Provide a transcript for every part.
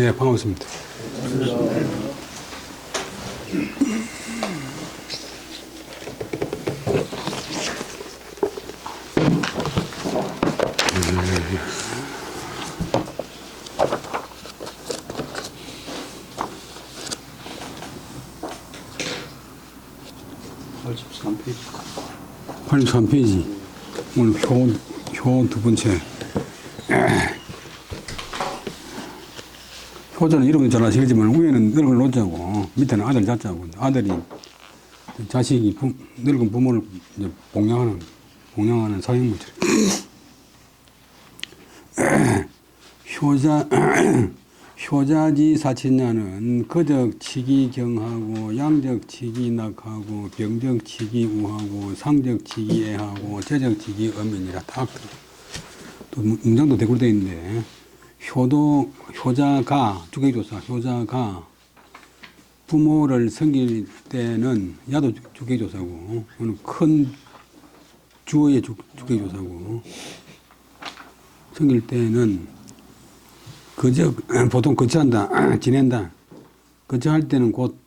네, 반갑습니다. 팔 83페이지. 오늘 표 두 번째. 효자는 이름도 잘 아시겠지만 위에는 늙은 노자고 밑에는 아들 자자고 아들이 자식이 늙은 부모를 이제 봉양하는 사형물질. 효자지 사친냐는 거적치기 경하고 양적치기 낙하고 병적치기 우하고 상적치기 애하고 재적치기 엄연이라 딱 또 문장도 대꾸되어 있는데 효자가 주객조사 효자가 부모를 섬길 때는 야도 주객조사고 큰 주어의 주객조사고 섬길 때는 보통 거처한다 지낸다 거처할 때는 곧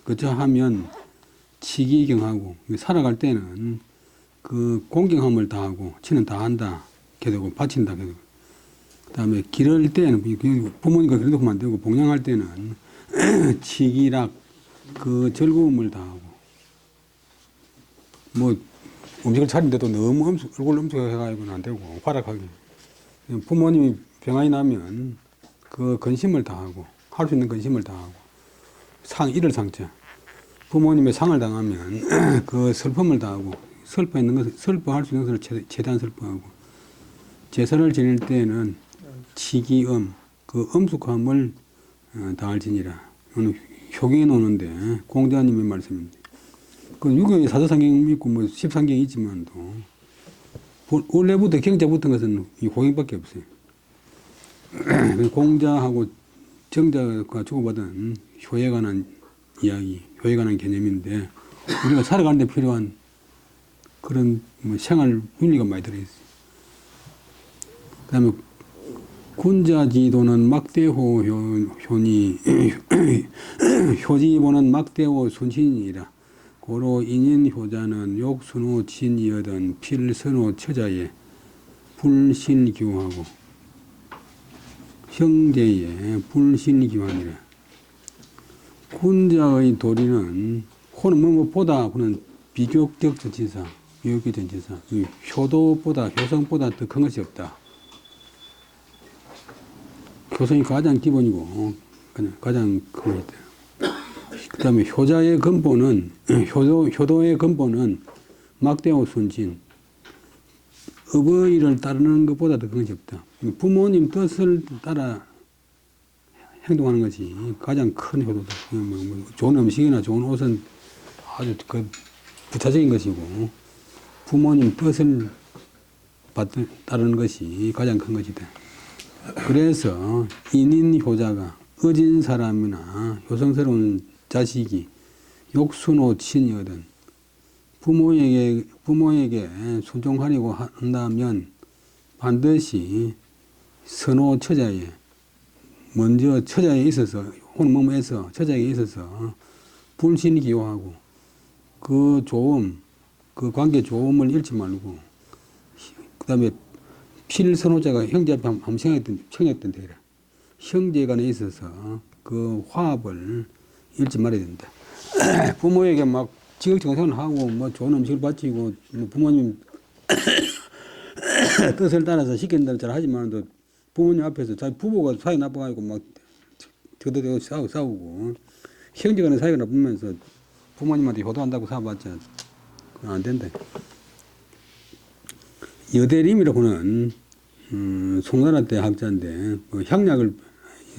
거처하면 치기경하고 살아갈 때는 그 공경함을 다하고 치는 다한다 게 되고 바친다 게 되고 그다음에 기를 때는 부모님과 그래도 하면 안 되고 봉양할 때는 치기락 그 즐거움을 다하고 뭐 음식을 차린데도 너무 얼굴 엄숙해가지고는 안 되고 활약하게 부모님이 병환이 나면 그 근심을 다하고 할 수 있는 근심을 다하고 일을 상처 부모님의 상을 당하면 그 슬픔을 다하고 슬퍼할 수 있는 것을 최대한 슬퍼하고 제사를 지낼 때는 치기엄 그 엄숙함을 다할지니라. 오늘 효경에 나오는데 공자님의 말씀입니다. 그 유교의 사도상경이 있고 뭐 13경이 있지만도 원래부터 경자 붙은 것은 이 호경밖에 없어요. 공자하고 정자가 주고받은 효에 관한 이야기, 효에 관한 개념인데 우리가 살아가는 데 필요한 그런 뭐 생활 윤리가 많이 들어있어요. 그 다음에 군자지도는 막대호 효니 효지보는 막대호 순신이라 고로 인인효자는 욕순호 진이여든 필선호 처자에 불신규하고 형제에 불신규하니라. 군자의 도리는 호는 뭐보다 그는 비교격 전치사 비교격 전치사 효도보다 효성보다 더 큰 것이 없다. 효성이 가장 기본이고 가장 큰 것이다. 그 다음에 효자의 근본은 효도의 근본은 막대호 순진 어버이를 따르는 것보다 더 큰 것이 없다. 부모님 뜻을 따라 행동하는 것이 가장 큰 효도다. 좋은 음식이나 좋은 옷은 아주 부차적인 것이고 부모님 뜻을 따르는 것이 가장 큰 것이다. 그래서 인인효자가 어진 사람이나 효성스러운 자식이 욕순호 친이거든 부모에게 순종하려고 한다면 반드시 선호 처자에 먼저 처자에 있어서 혼몸에서 처자에 있어서 불신기호하고 그 좋음 그 관계 좋음을 잃지 말고 그 다음에 필선호자가 형제 앞에 한번 청했던 데라 형제 간에 있어서 그 화합을 잃지 말아야 된다. 부모에게 막 지극정성을 하고 뭐 좋은 음식을 바치고 뭐 부모님 뜻을 따라서 시키는 대로 잘 하지만 부모님 앞에서 자기 부부가 사이 나빠가지고 막 저도대고 싸우고 형제 간에 사이가 나쁘면서 부모님한테 효도한다고 사봤자 안 된다. 여대림이라고는 송나라 때 학자인데 그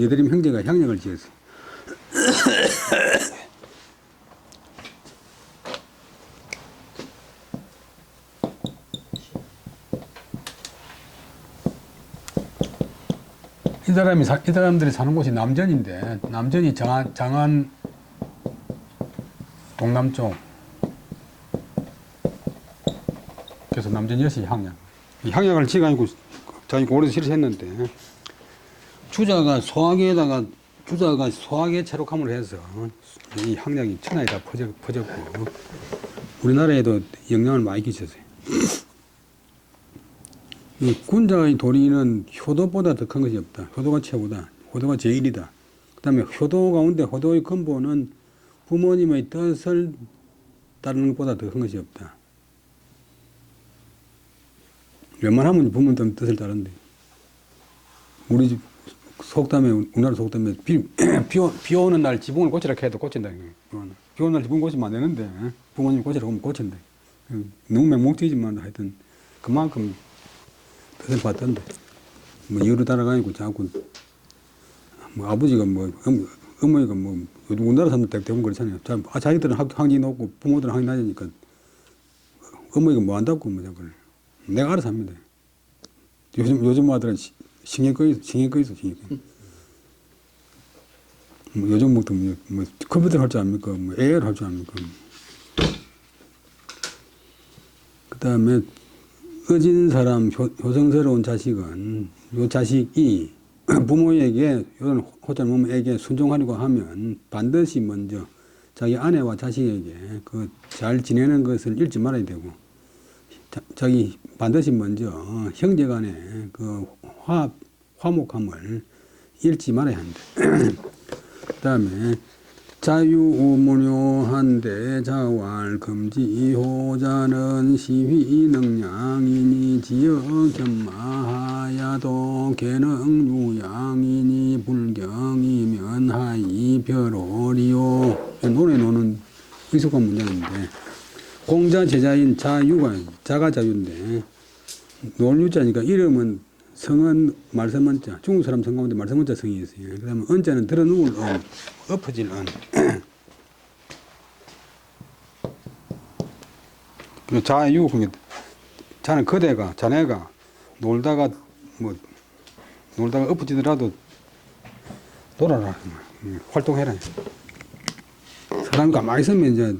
여대림 형제가 향약을 지었어요. 이 사람들이 사는 곳이 남전인데 남전이 장안 동남쪽 그래서 남전 여시 향약 이 향약을 지가 아니고 자기 고려에서 실시했는데 주자가 소화기에 체록함을 해서 이 향약이 천하에 다 퍼졌고 우리나라에도 영향을 많이 끼쳤어요. 이 군자의 도리는 효도보다 더 큰 것이 없다. 효도가 최고다. 효도가 제일이다. 그 다음에 효도 가운데 효도의 근본은 부모님의 뜻을 따르는 것보다 더 큰 것이 없다. 웬만하면 부모님 뜻을 따른대. 우리 집 속담에, 우리나라 속담에 비 오는 날 지붕을 고치라 해도 고친다. 비 오는 날 지붕 고치면 안 되는데 부모님 고치라고 하면 고친다. 너무 맹목적이지만 하여튼 그만큼 뜻을 받던데. 뭐 이유로 따라가니까 자꾸 뭐 아버지가 뭐 어머니가 뭐 요즘 우리나라 사람들 대부분 그렇잖아요. 자기들은 학력이 높고 부모들은 학력이 낮으니까 어머니가 뭐 한다고 뭐 자꾸 내가 알아서 합니다. 요즘 아들은 신경꺼 있어. 뭐 요즘 뭐또 뭐 컴퓨터 할 줄 압니까? 뭐 AI를 할 줄 압니까? 그 다음에 어진 사람, 효성스러운 자식은 요 자식이 부모에게 이런 호자모에게 순종하려고 하면 반드시 먼저 자기 아내와 자식에게 그 잘 지내는 것을 잃지 말아야 되고 자기 반드시 먼저 형제간의 그 화목함을 잃지 말아야 한다. 그 다음에 자유무료한데 자활 금지 호자는 시휘 능량이니 지역 견마하야도 개능 유양이니 불경이면 하이 별오리요. 논에 노는 익숙한 문장인데 공자 제자인 자유가 자가 자유인데 논유자니까 이름은 성은 말세문자, 중국 사람 성 가운데 말세문자 성이 있어요. 그 다음에 언자는 들어 누울 엎어질 언. 그리고 자유, 자는 그대가, 자네가 놀다가 엎어지더라도 놀아라. 활동해라. 사람이 가만히 있으면 이제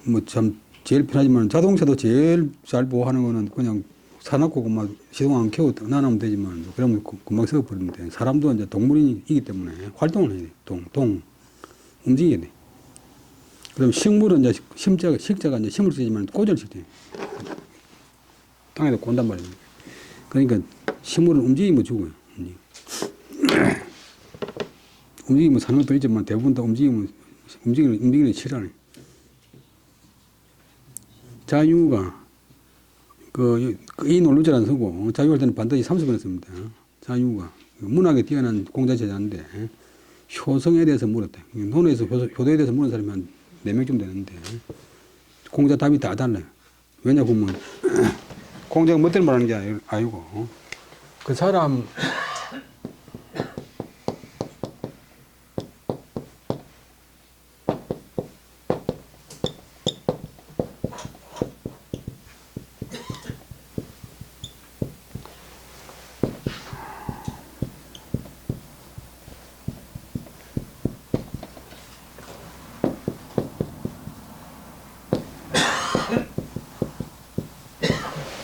뭐 참 제일 편하지만 자동차도 제일 잘 보호하는 거는 그냥 사놓고 막 시동 안 켜고 놔놓으면 되지만 그러면 금방 썩어버리는데 사람도 이제 동물이기 때문에 활동을 해야 돼. 움직여야 돼. 그럼 식물은 이제 식자가 이제 힘을 쓰지만 꽂을 식재. 땅에다 꽂단 말이에요. 그러니까 식물은 움직이면 죽어요. 움직이면 사는 것도 있지만 대부분 다 움직이는 싫어하네. 자유가 이 논루자를 안 쓰고 자유할 때는 반드시 30번을 씁니다. 자유가 문학에 뛰어난 공자 제자인데 효성에 대해서 물었대. 논에서 효도에 대해서 물은 사람이 한 4명쯤 되는데 공자 답이 다 달라요. 왜냐 보면 공자가 멋대로 말하는 게 아니고 그 사람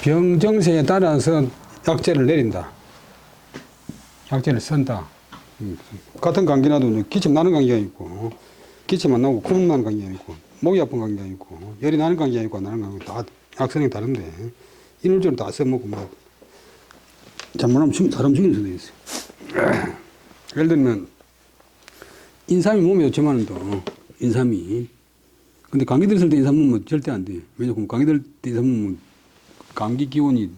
병정세에 따라서 약제를 내린다. 약제를 쓴다. 같은 감기라도 기침 나는 감기가 있고 기침 안 나고 콧물 나는 감기가 있고 목이 아픈 감기가 있고 열이 나는 감기가 있고 안 나는 감기가 다 약성이 다른데 이물질을 다 써먹고 막 잘못하면 사람 죽이는 수도 있어요. 예를 들면 인삼이 몸에 좋지만은 또 인삼이 근데 감기 들었을 때 인삼 먹으면 절대 안 돼. 왜냐면 감기 들을 때 인삼 먹으면 감기균이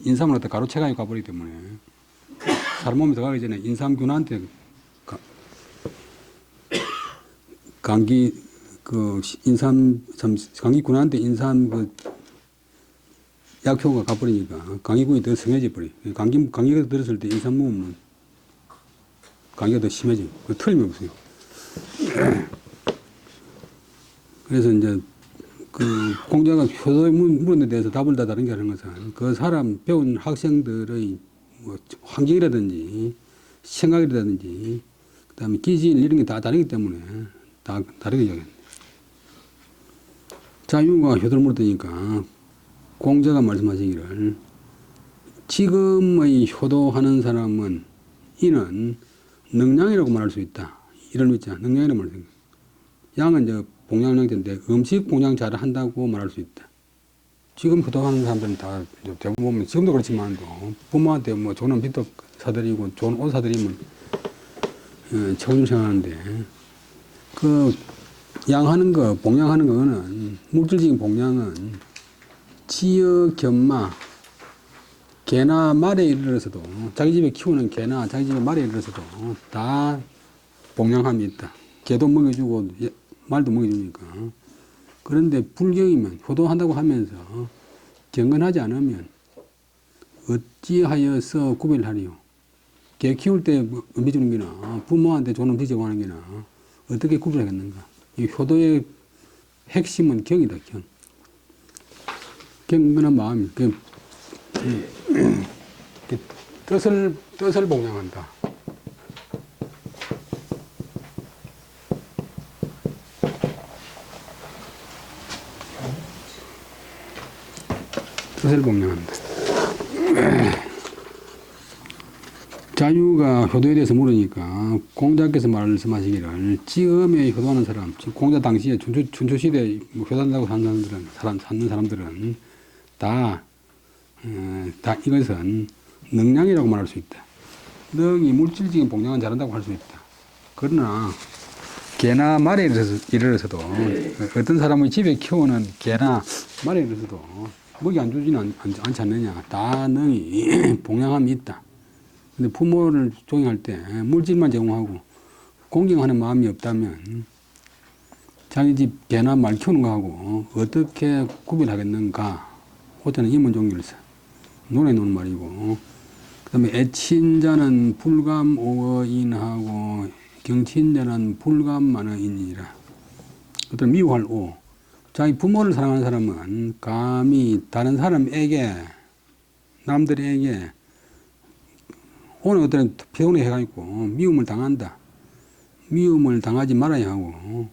인삼을 갖다 가로채가 가버리기 때문에 사람 몸에 들어가기 전에 인삼균한테 감기균한테 인삼 약효가 가버리니까 감기균이 더 성해져 버려. 감기가 들었을 때 인삼 먹으면 감기가 더 심해져. 틀림없어요. 그래서 이제 공자가 효도의 물에 대해서 답을 다 다른 게 하는 것은 그 사람 배운 학생들의 뭐 환경이라든지 생각이라든지 그다음에 기질 이런 게 다 다르기 때문에 다 다르게 이야기합니다. 자유가 효도를 물었다니까 공자가 말씀하시기를 지금의 효도하는 사람은 이는 능량이라고 말할 수 있다. 이런 있잖아. 능량이라고 말할 수 있다. 양은 이제 봉양 형태인데 음식 봉양 잘 한다고 말할 수 있다. 지금 효도하는 사람들은 다 대부분 보면 지금도 그렇지만도 부모한테 뭐 좋은 빚도 사드리고 좋은 옷 사드리면 책임을 생각하는데 그 양하는 거, 봉양하는 거는 물질적인 봉양은 지어 견마 개나 말에 이르러서도 자기 집에 키우는 개나 자기 집에 말에 이르러서도 다 봉양함이 있다. 개도 먹여주고 말도 먹여주니까. 그런데 불경이면 효도한다고 하면서 경건하지 않으면 어찌하여서 구별하리요. 개 키울 때 음식 주는 게나 부모한테 좋은 음식 제공하는 게나 어떻게 구별하겠는가. 이 효도의 핵심은 경이다. 경. 경건한 마음이 뜻을 봉양한다. 뜻을 봉양한다. 자유가 효도에 대해서 물으니까 공자께서 말씀하시기를 지금에 효도하는 사람, 공자 당시에 춘추시대에 효도한다고 사는 사람들은 다 이것은 능량이라고 말할 수 있다. 능이 물질적인 봉양은 잘한다고 할 수 있다. 그러나 개나 말에 이르러서도 어떤 사람의 집에 키우는 개나 말에 이르러서도 먹이 안 주지는 않지 않느냐. 다 능이 봉양함이 있다. 근데 부모를 존경할 때 물질만 제공하고 공경하는 마음이 없다면 자기 집 개나 말 키우는 거하고 어떻게 구별하겠는가. 호자는 임원종일서 논에 놓은 말이고, 그 다음에 애친자는 불감오어인하고 경친자는 불감만어인이라. 어떤 미워할 오. 자기 부모를 사랑하는 사람은 감히 다른 사람에게, 남들에게 오늘 어떤 피곤해 해가지고 미움을 당한다. 미움을 당하지 말아야 하고,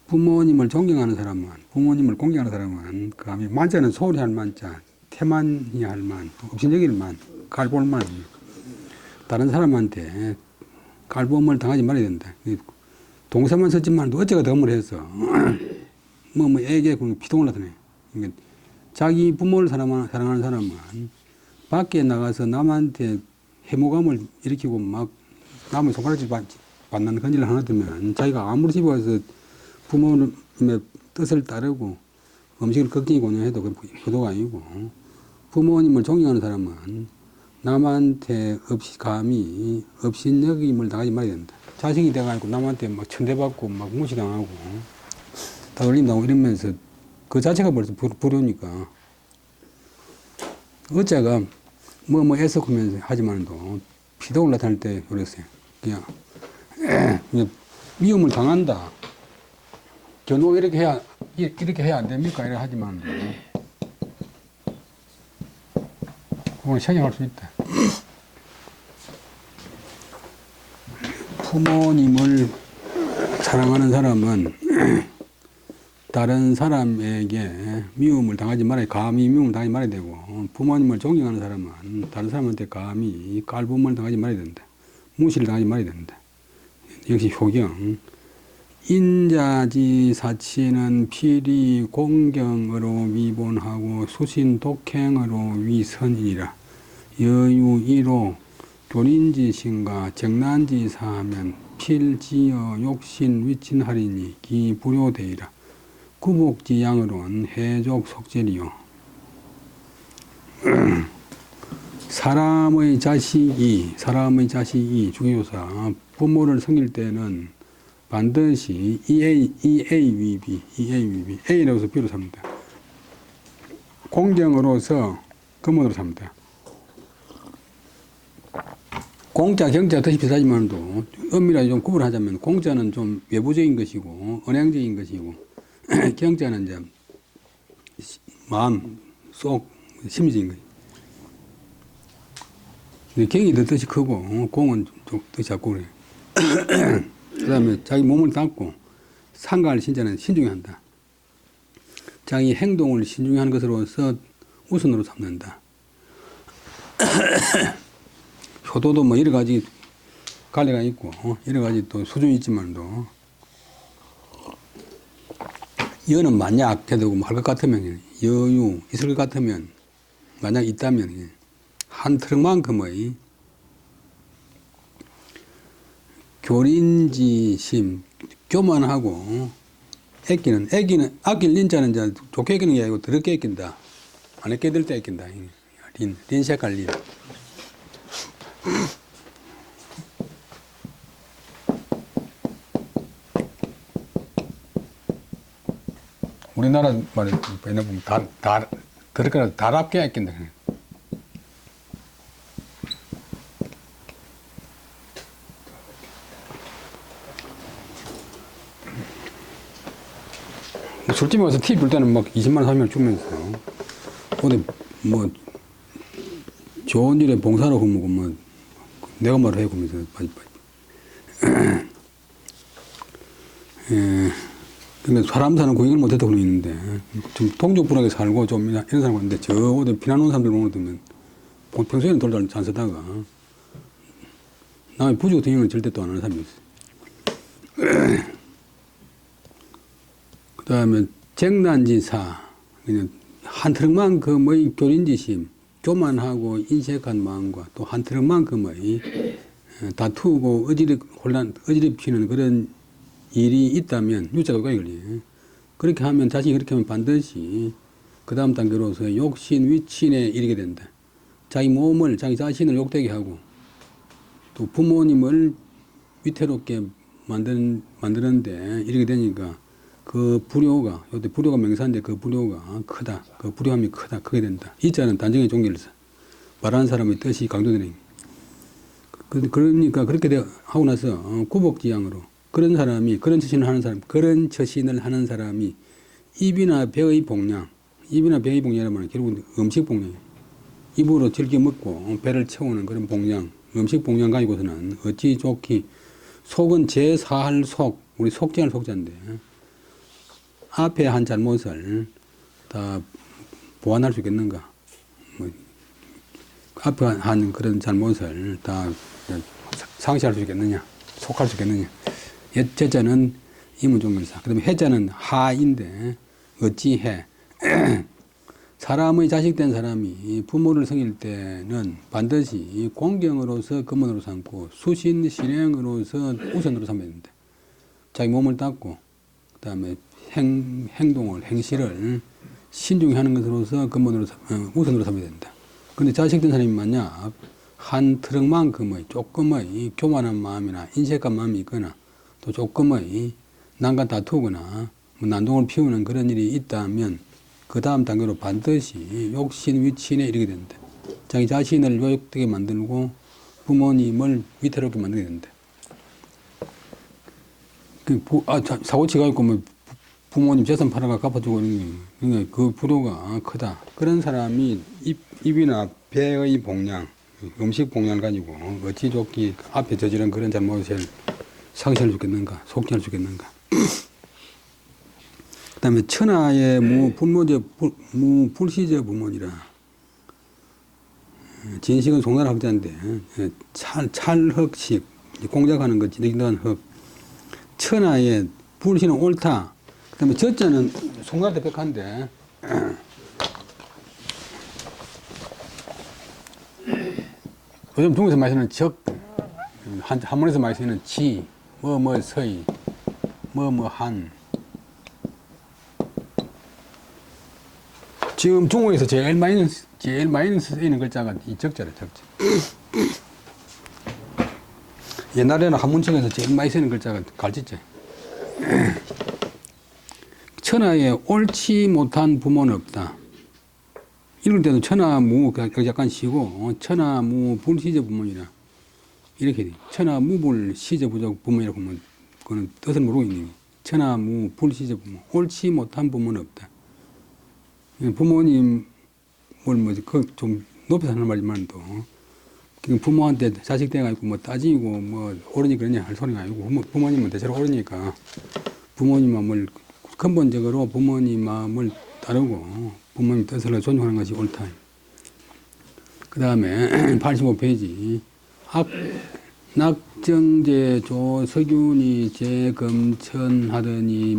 부모님을 존경하는 사람은, 부모님을 공경하는 사람은 감히 만자는 소홀히 할 만자, 태만히 할 만, 업신여길 만, 깔볼 만. 다른 사람한테 깔봄을 당하지 말아야 된다. 동사만 썼지만 어째가 덤을 해서 애게 피동을 나타내. 자기 부모를 사랑하는 사람은 밖에 나가서 남한테 해모감을 일으키고 막 남의 손가락질 받는 그런 일을 하나 들면 자기가 아무리 집에 와서 부모님의 뜻을 따르고 음식을 걱정히 권유해도 그 효도가 아니고, 부모님을 존경하는 사람은 남한테 감히 업신여김을 당하지 말아야 된다. 자식이 돼가지고 남한테 막 천대받고 막 무시당하고 다돌림당하고 이러면서 그 자체가 벌써 불효니까 어째가 애석하면서 하지만도 피동을 나타낼 때 그랬어요. 그냥 미움을 당한다. 견호 이렇게 해야 안 됩니까? 이렇게 하지만 그걸 생각할 수 있다. 부모님을 사랑하는 사람은 다른 사람에게 미움을 당하지 말아야, 감히 미움을 당하지 말아야 되고, 부모님을 존경하는 사람은 다른 사람한테 감히 깔봄을 당하지 말아야 된다. 무시를 당하지 말아야 된다. 역시 효경. 인자지 사치는 필히 공경으로 위본하고 수신 독행으로 위선이라. 여유이로 교린지신과 정난지사하면 필지어 욕신 위친하리니 기불효되이라. 구복지양으론 해족 속죄리요. 사람의 자식이 주기조사 부모를 섬길 때는 반드시 EA위비, A로서 B로 삽니다. 공경으로서 금원으로 삽니다. 공자, 경자 뜻이 비슷하지만도 엄밀하게 좀 구분하자면 공자는 좀 외부적인 것이고 언행적인 것이고 경자는 이제 마음, 속, 심리적인 것. 경이 더 뜻이 크고 공은 좀 뜻이 작고 그래요. 그 다음에 자기 몸을 닦고 상가를 신자는 신중히 한다. 자기 행동을 신중히 하는 것으로서 우선으로 삼는다. 효도도 뭐 여러 가지 관리가 있고 여러 가지 또 수준이 있지만도 여는 만약 해도 할 것 같으면 여유 있을 것 같으면 만약 있다면 한 트럭만큼의 교린지심 교만하고 애기는 아낄 린자는 이제 좋게 애기는 게 아니고 더럽게 애낀다. 안 애껴 될 때 애낀다. 린 색깔 린. 우리나라 말에 보면 더럽게 다랍게 애낀다. 술집에 가서 팁 줄 때는 막 20만 원, 30만 원 주면서 어디 뭐 좋은 일에 봉사로 하면 뭐 내가 말을 해 그러면서 그러니까 사람 사는 구경을 못해도 그런 있는데 좀 동족분하게 살고 좀 이런 사람 있는데 저 어디 피난 온 사람들 보면 되면 평소에는 돌도 안 쓰다가 남의 부족 등용을 절대 또 안 하는 사람이 있어요. 그 다음에 쟁난지사, 한 트럭만큼의 교린지심, 교만하고 인색한 마음과 또 한 트럭만큼의 다투고 어지럽 피는 그런 일이 있다면 유자가 걸리. 그렇게 하면 자신이 그렇게 하면 반드시 그 다음 단계로서 욕신 위친에 이르게 된다. 자기 몸을 자기 자신을 욕되게 하고 또 부모님을 위태롭게 만드는데 이렇게 되니까 그 불효가, 요때 불효가 명사인데 그 불효가 크다. 그 불효함이 크게 된다. 이자는 단정의 종결사. 말하는 사람의 뜻이 강조되는. 그러니까 그렇게 하고 나서 구복지향으로 그런 처신을 하는 사람이 입이나 배의 복량이라면 결국은 음식 복량이에요. 입으로 즐겨 먹고 배를 채우는 그런 복량, 음식 복량 가지고서는 어찌 좋기 속은 제4할 속, 우리 속죄할 속자인데 앞에 한 잘못을 다 보완할 수 있겠는가? 앞에 한 그런 잘못을 다 상시할 수 있겠느냐? 속할 수 있겠느냐? 제자는 이문종결사. 그 다음에 해자는 하인데 어찌해? 사람의 자식된 사람이 부모를 섬길 때는 반드시 공경으로서 근본으로 삼고 수신 실행으로서 우선으로 삼아야 된다. 자기 몸을 닦고 그 다음에 행실을 신중히 하는 것으로서 근본으로 우선으로 삼아야 된다. 그런데 자식된 사람이 만약 한 트럭만큼의 조금의 교만한 마음이나 인색한 마음이 있거나 또 조금의 남과 다투거나 난동을 피우는 그런 일이 있다면 그 다음 단계로 반드시 욕신 위친에 이르게 된다. 자기 자신을 요욕되게 만들고 부모님을 위태롭게 만들게 된다. 사고 치가 있고 뭐 부모님 재산 팔아가 갚아주고 이런 그러니까 그 불효가 크다. 그런 사람이 입이나 배의 복량, 음식 복량을 가지고 어찌 좋기 앞에 저지른 그런 잘못을 상실할 수 있겠는가, 속죄할 수 있겠는가. 그 다음에 천하의 불시제 부모니라. 진식은 송나라 학자인데 찰흑식 공작하는 것 지득이한 흑. 천하의 불시는 옳다. 그 다음에 저자는 송나라 대백한데 요즘 중국에서 많이 쓰는 적, 한문에서 많이 쓰는 지, 서이, 한. 지금 중국에서 제일 많이 쓰이는 글자가 이 적자래, 적자. 옛날에는 한문책에서 제일 많이 쓰이는 글자가 갈짓자. 천하에 옳지 못한 부모는 없다. 읽을 때도 천하무, 약간 쉬고, 천하무 불시제 부모니라. 이렇게 돼. 천하무불 시제 부족 부모니라 보면, 그거는 뜻을 모르고 있는 게. 천하무 불시제 부모. 옳지 못한 부모는 없다. 부모님을 좀 높여서 하는 말이지만 또, 부모한테 자식 돼가지고 따지고 옳으니 그러냐 할 소리가 아니고, 부모님은 대체로 옳으니까, 부모님 마음을, 근본적으로 부모님 마음을 따르고, 부모님 뜻을 존중하는 것이 옳다. 그 다음에 85페이지. 낙정제 조석윤이 재검천하더니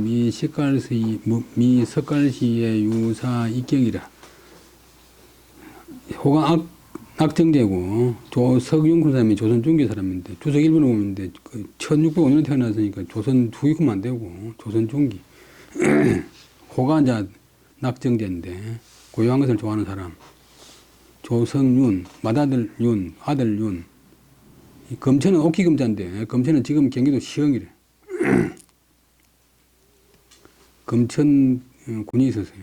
미석갈시의 유사 입경이라. 호가 낙정제고 조석윤 그 사람이 조선 중기 사람인데 주석 1번을 보는데 그 1605년에 태어났으니까 조선 후기면 안 되고 조선 중기. 호가 이제 낙정제인데 고유한 것을 좋아하는 사람. 조성윤, 맏아들 윤, 아들 윤. 검천은 옥기검자인데 검천은 지금 경기도 시흥이래. 검천 군이 있었어요.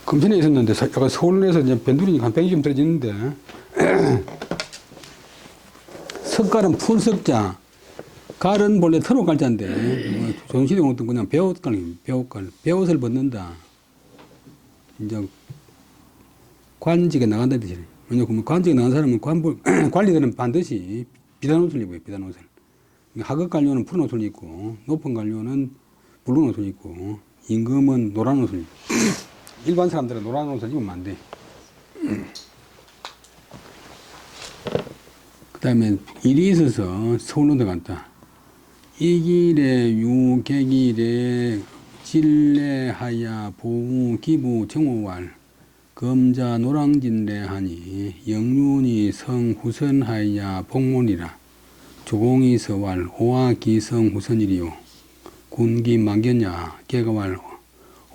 검천에 있었는데 약간 서울에서 이제 변두리니까 한 100이 좀 떨어지는데 석갈은 풀석자, 갈은 본래 터놓갈자인데 조선시대 어떤 그냥 배옷갈, 배옷을 벗는다. 이제 관직에 나간다 뜻이래. 왜냐면 관직에 나간 사람은 관리들은 반드시 비단 옷을 입어요. 비단 옷을. 하급 관료는 푸른 옷을 입고 높은 관료는 붉은 옷을 입고 임금은 노란 옷을 입고. 일반 사람들은 노란 옷을 입으면 안 돼. 그 다음에 일이 있어서 서울로 들어갔다. 이 길에 유객일에 진례하야 보우 기부 정오왈 검자 노랑진례 하니 영륜이 성후선하야 복문이라 조공이 서왈 오와 기성 후선이리요 군기 망견야 개가왈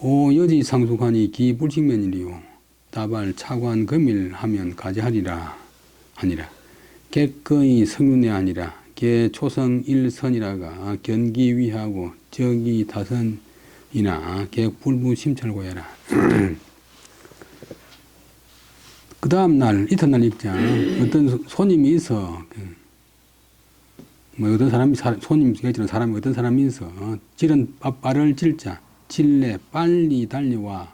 오 여지 상속하니 기불직면이리요 다발 차관 금일 하면 가지하리라 하니라 객거의 성윤회 아니라 개 초성 일선이라가 견기 위하고 적이 다선이나 객불부 심찰고야라. 그 다음 날 이튿날 입장 어떤 손님이 있어 뭐 어떤 사람이 손님 사람이 어떤 사람이 있어 질은 빠를 질자 질래 빨리 달려와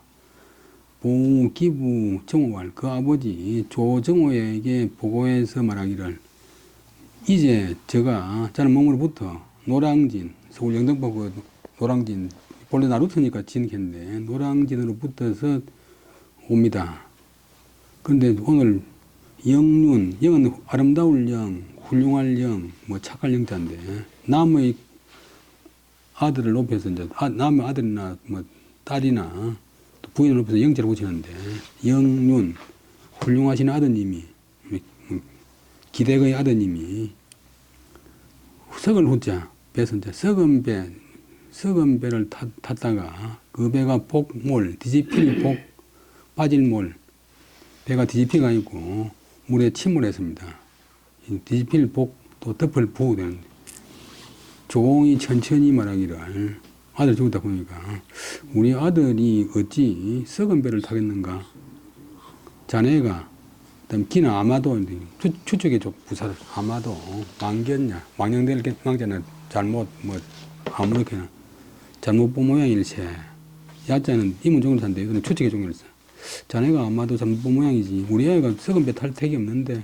보우 기부 정오할 그 아버지 조정호에게 보고해서 말하기를 이제 저가 자는 몸으로부터 노량진 서울 영등포구 노량진 본래 나루터니까 진겠는데 노량진으로 붙어서 옵니다. 그런데 오늘 영륜 영은 아름다울 영 훌륭할 영 뭐 착할 영자인데 남의 아들을 높여서 이제 남의 아들이나 뭐 딸이나 또 부인을 높여서 영자를 붙이는데 영륜 훌륭하신 아드님이 기대의 아드님이 석을 후자 배선 썩은 배를 탔다가 그 배가 복몰 뒤집힐 복 빠질 몰 배가 뒤집히가 있고 물에 침몰했습니다. 뒤집힐 복 또 덮을 부 되는데 조공이 천천히 말하기를 아들 죽었다 보니까 우리 아들이 어찌 썩은 배를 타겠는가 자네가 그다음 기는 아마도 추측에 좀 부사 아마도 망견냐 망령될 망자는 잘못 뭐 아무렇게나 잘못 본 모양일세 야자는 이문 종일사인데 이거는 추측의 종일사 자네가 아마도 잘못 본 모양이지 우리 애가 썩은 배 탈 택이 없는데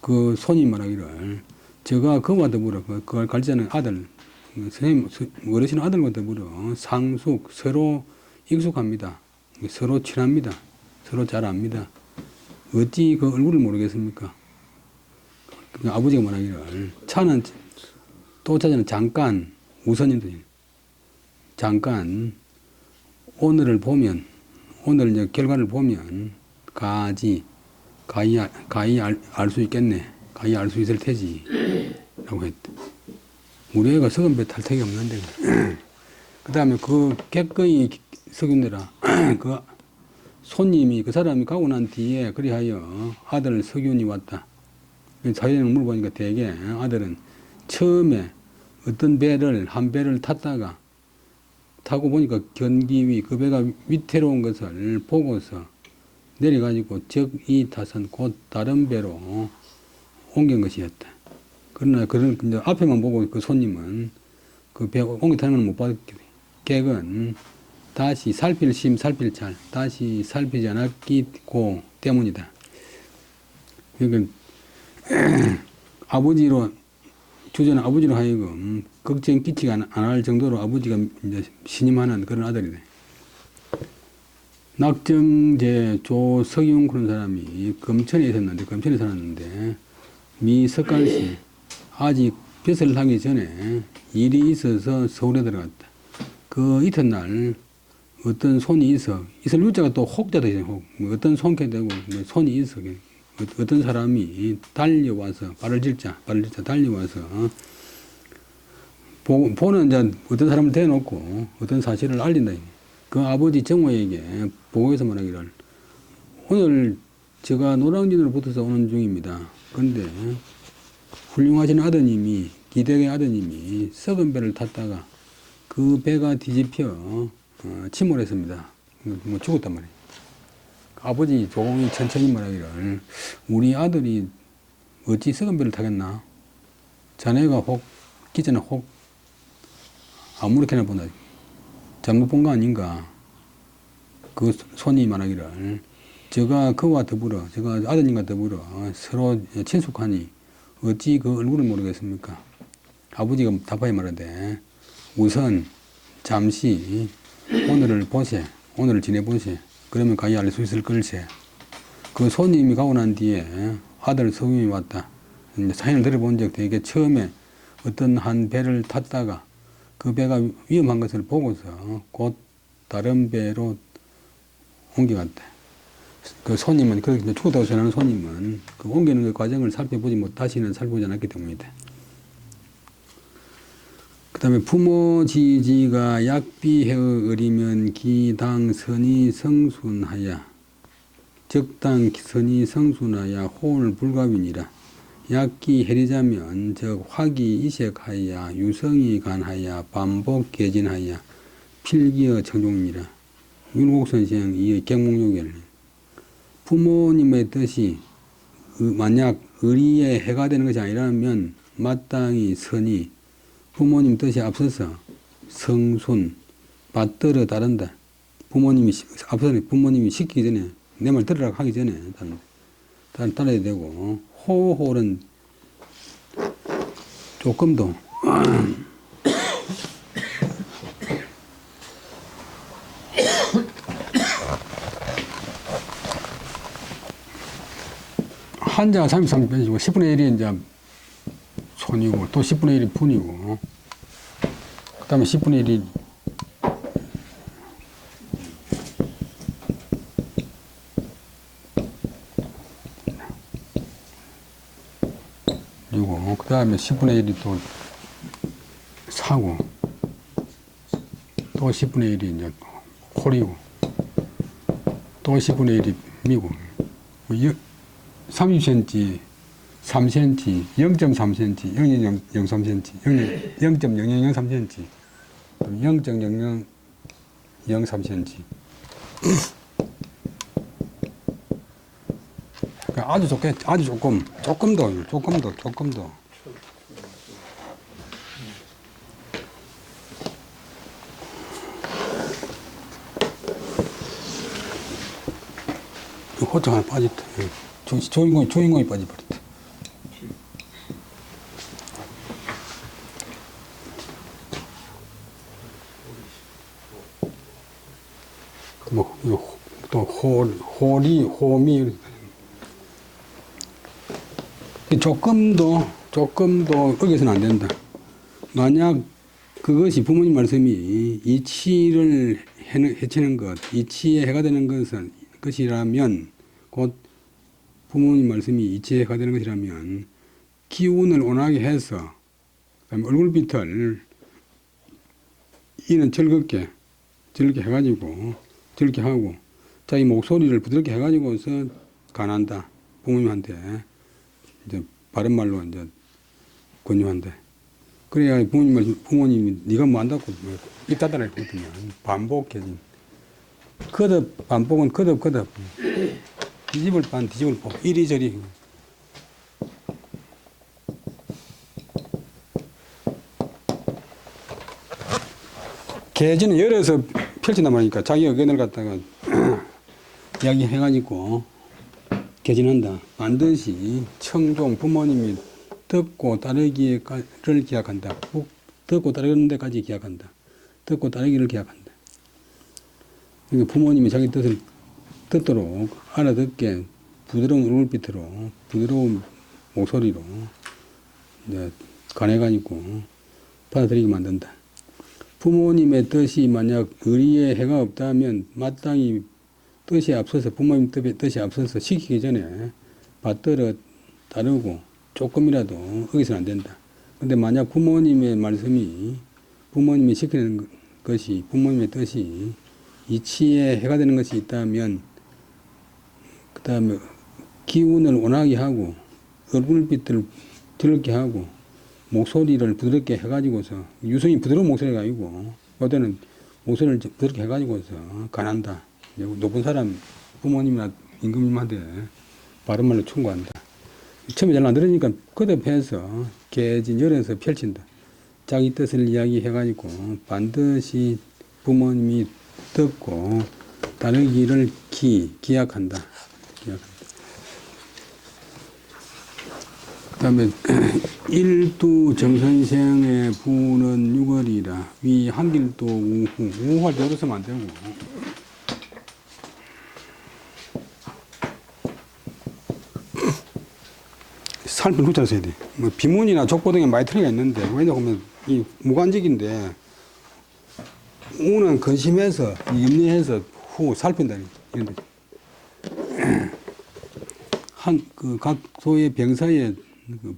그 손이 말하기를 제가 그와 더불어 그걸 가르치는 아들 선생님 어르신 아들과 더불어 상숙 서로 익숙합니다. 서로 친합니다. 서로 잘 압니다. 어찌 그 얼굴을 모르겠습니까? 아버지가 말하기를 차는 또 차는 잠깐 우선인데 잠깐 오늘을 보면 오늘 이제 결과를 보면 가히 알 수 있겠네. 가히 알 수 있을 테지. 라고 했다. 우리 애가 석은 배 탈 택이 없는데. 그 다음에 그 객거이 석윤대라. 그 손님이 그 사람이 가고 난 뒤에 그리하여 아들 석윤이 왔다. 자연을 물어보니까 대개 아들은 처음에 어떤 배를 한 배를 타고 보니까 견기위 그 배가 위태로운 것을 보고서 내려가지고 적이 타선 곧 다른 배로 옮긴 것이었다. 그러나 이제 앞에만 보고 그 손님은 그 배 옮겨 타는 건 못 봤겠지. 객은 다시 살필 심 살필 찰 다시 살피지 않았기 때문이다. 그러니까 아버지로 주저는 아버지로 하여금 걱정 끼치가 안 할 정도로 아버지가 이제 신임하는 그런 아들이 돼. 낙정제 조석용 그런 사람이 검천에 있었는데 검천에 살았는데 미석갈시 아직 벼슬을 하기 전에 일이 있어서 서울에 들어갔다. 그 이튿날 어떤 손이 있어 있을 유자가 또 혹자도 있어요. 혹. 어떤 손게 되고 손이 있어 어떤 사람이 달려와서 발을 질자 달려와서 보는 이제 어떤 사람을 대놓고 어떤 사실을 알린다. 그 아버지 정호에게 보고해서 말하기를 오늘 제가 노량진으로 붙어서 오는 중입니다. 그런데 훌륭하신 아드님이 기대의 아드님이 썩은 배를 탔다가 그 배가 뒤집혀 침몰했습니다. 뭐 죽었단 말이에요. 아버지 조공이 천천히 말하기를 우리 아들이 어찌 썩은 배를 타겠나? 자네가 혹 기자는 혹 아무렇게나 본다. 잘못 본 거 아닌가? 그 손이 말하기를 제가 그와 더불어 제가 아드님과 더불어 서로 친숙하니 어찌 그 얼굴을 모르겠습니까? 아버지가 답하여 말하되 우선 잠시 오늘을 보세. 오늘을 지내보세. 그러면 가히 알 수 있을 걸세. 그 손님이 가고 난 뒤에 아들 성윤이 왔다. 사연을 들어본 적 되게 처음에 어떤 한 배를 탔다가 그 배가 위험한 것을 보고서 곧 다른 배로 옮겨갔다. 그 손님은, 그 죽었다고 전하는 손님은 그 옮기는 그 과정을 다시는 살펴보지 않았기 때문이다. 그 다음에 부모지지가 약비해어 어리면 기당 선이 성순하야 적당 선이 성순하야 호을 불가윈이라 약기 해리자면 즉 화기 이색하야 유성이 간하야 반복 개진하야 필기어 청종이라 윤곡선생 이의 객몽요결 부모님의 뜻이 만약 의리에 해가 되는 것이 아니라면 마땅히 선이 부모님 뜻이 앞서서 성순 받들어 따른다. 부모님이 앞서서 부모님이 시키기 전에 내 말 들으라고 하기 전에 따라야 되고 호홀은 조금 더 한자가 33편이고 10분의 1이 이제 손이고 또 10분의 1이 분이고 그 다음에 10분의 1이 이고 그 다음에 10분의 1이 또 사고 또 10분의 1이 이제 콜이고 또 10분의 1이 미고 30cm 3cm, 0.3cm, 0.03cm, 0.0003cm, 0.0003cm. 아주 좋게, 아주 조금 더. 호떡 하나 빠졌다. 조인공이 빠져버렸다. 또 호리, 호미. 조금 더 어겨서는 안 된다. 만약 그것이 부모님 말씀이 이치를 해치는 것, 이치에 해가 되는 것이라면, 곧 부모님 말씀이 이치에 해가 되는 것이라면, 기운을 온하게 해서, 그다음에 얼굴빛을 이는 즐겁게 해가지고, 즐겁게 하고, 자기 목소리를 부드럽게 해가지고서 간한다. 부모님한테. 이제 바른 말로 이제 권유한대. 그래야 부모님이 네가 뭐 안다고 입 닫아라 했거든요. 반복해진. 반복은 거듭. 뒤집을 반, 뒤집을 복. 이리저리. 개지는 열어서 펼친단 말이니까 자기 의견을 갖다가 이야기해가지고 개진한다. 반드시 청종 부모님이 듣고 따르기를 기약한다. 듣고 따르는 데까지 기약한다. 듣고 따르기를 기약한다. 그러니까 부모님이 자기 뜻을 듣도록 알아듣게 부드러운 얼굴빛으로 부드러운 목소리로 이제 관해가지고 받아들이게 만든다. 부모님의 뜻이 만약 의리에 해가 없다면 마땅히 뜻이 앞서서 부모님 뜻이 앞서서 시키기 전에 받들어 따르고 조금이라도 어기서는 안 된다. 근데 만약 부모님의 말씀이 부모님이 시키는 것이 부모님의 뜻이 이치에 해가 되는 것이 있다면 그 다음에 기운을 온하게 하고 얼굴빛을 들게 하고 목소리를 부드럽게 해가지고서 유성이 부드러운 목소리가 아니고 어때는 목소리를 부드럽게 해가지고서 관한다. 높은 사람 부모님이나 임금님한테 바른 말로 충고한다. 처음에 잘 안 들으니까 거듭해서 개진 열어서 펼친다. 자기 뜻을 이야기해가지고 반드시 부모님이 듣고 따르기를 기약한다. 그 다음에 일두 정선생의 부는 6월이라 위 한길도 우후할 때 열어서면 안 되고 살필 후자로 써야 돼. 뭐 비문이나 족보 등에 많이 틀리가 있는데 왜냐하면 이 무관직인데 우는 근심해서 염려해서 후 살핀다 이런 거지. 각 소의 병사의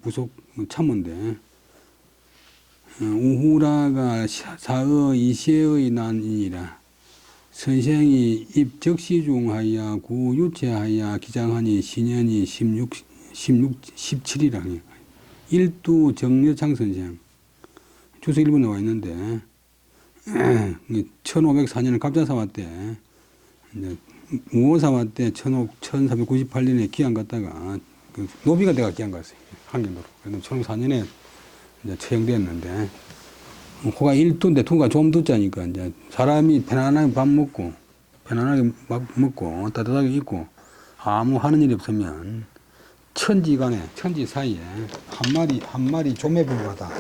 부속 참모인데 우후라가 사의 이시의 난이라 선생이 입적시중하여 구유체하여 기장하니 신년이 17이라 일두 정여창 선생 주석 1번 나와 있는데 1504년 갑자사화 때 무오사화 때 1398년에 기한 갔다가 그 노비가 돼가 기한 갔어요. 한경도로. 그래서 1504년에 이제 처형됐는데 호가 1두인데 두가 좀 두자니까 이제 사람이 편안하게 밥 먹고 편안하게 밥 먹고 따뜻하게 입고 아무 하는 일이 없으면 천지간에 천지 사이에 한 마리 좀에 불과하다.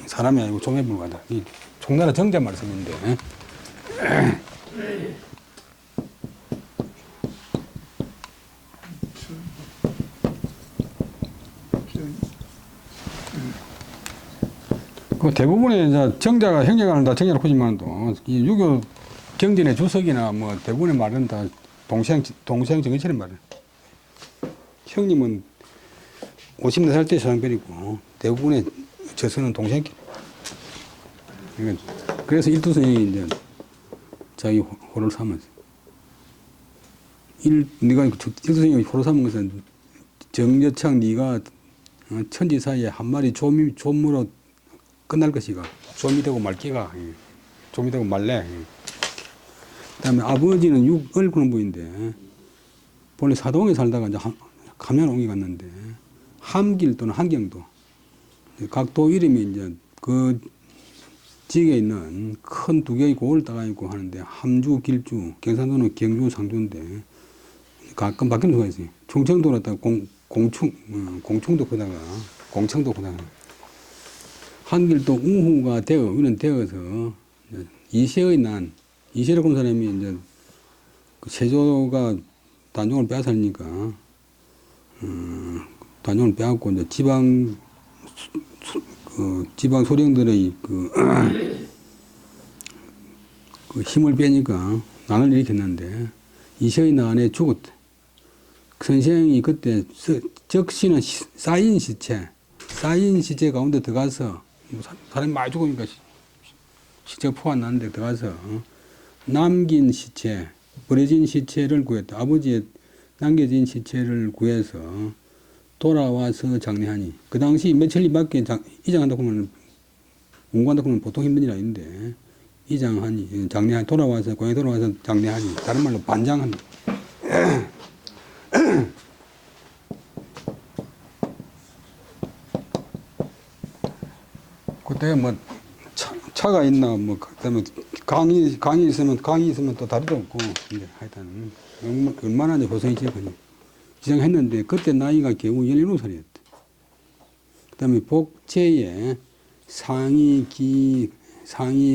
사람이 아니고 좀에 불과하다. 이 종나라 정자 말씀인데. 그 대부분의 이제 정자가 형제간을 다 정자를 보지만도 이 유교 경전의 주석이나 뭐 대부분의 말은 다 동생 정신처럼 말해. 형님은 50대 살 때 서양별이고 대부분의 저서는 동생끼리. 그래서 일두 선생이 이제 자기 호를 삼았어. 네가 일두 선생이 호를 삼은 것은 정여창 네가 천지 사이에 한 마리 좀으로 끝날 것이가 좀이 되고 말기가 좀이 되고 말래. 그다음에 아버지는 육을 부인데 본래 사동에 살다가 이제 감양 옮겨 갔는데 함길 또는 한경도 각도 이름이 이제 그 지역에 있는 큰 두 개의 고을 따가 있고 하는데 함주, 길주, 경상도는 경주, 상주인데 가끔 바뀌는 수가 있어요. 충청도는 딱 공충도 그다가 공청도 그다가 한길도 우후가 되어 이는 되어서 이세의 난 이세라고 하는 사람이 이제 그 세조가 단종을 빼앗으니까 단종을 빼앗고 이제 지방 소령들의 그 힘을 빼니까 난을 일으켰는데 이세의 난에 죽었대. 선생이 그때 적시는 쌓인 시체 가운데 들어가서 사람이 많이 죽으니까 시체가 포함 났는데 들어가서 남긴 시체, 버려진 시체를 구했다. 아버지의 남겨진 시체를 구해서 돌아와서 장례하니 그 당시 며칠밖에 이장한다고 하면 운구한다고 하면 보통 힘든 일 아닌데 이장하니 장례하니 돌아와서 고향에 돌아와서 장례하니 다른 말로 반장한다. 그때 뭐 차가 있나 뭐 그다음에 강이 있으면 또 다리도 없고, 이제 하여튼, 얼마나 이제 고생이 지었거든요. 지정했는데, 그때 나이가 겨우 17살이었대. 그 다음에 복제에 상이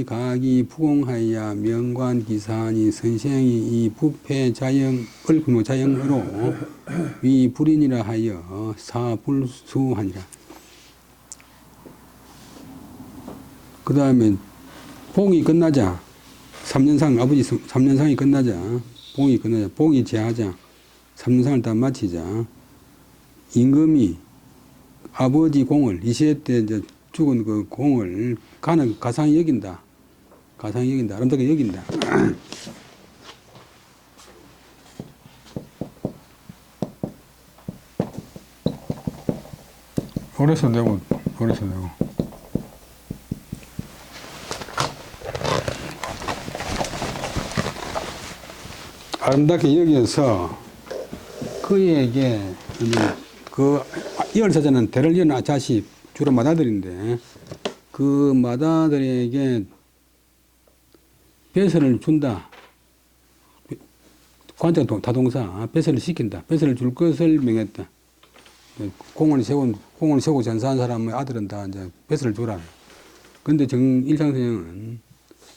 가기 부공하여 명관 기사니 선생이 이 부패 자영으로 위 불인이라 하여 사불수하니라. 그 다음에 봉이 끝나자, 3년상, 아버지 3년상이 끝나자, 봉이 제하자, 3년상을 다 마치자, 임금이 아버지 공을, 이 시대 때 이제 죽은 그 공을 가상히 여긴다. 아름답게 여긴다. 오래서 내고. 아름답게 여겨서 그에게 그 이월사자는 대를 이은 자식 주로 맏아들인데 그 맏아들에게 배설을 준다. 관장 다동사 배설을 시킨다. 배설을 줄 것을 명했다. 공을 세우고 전사한 사람의 아들은 다 이제 배설을 주라. 근데 정일상선생은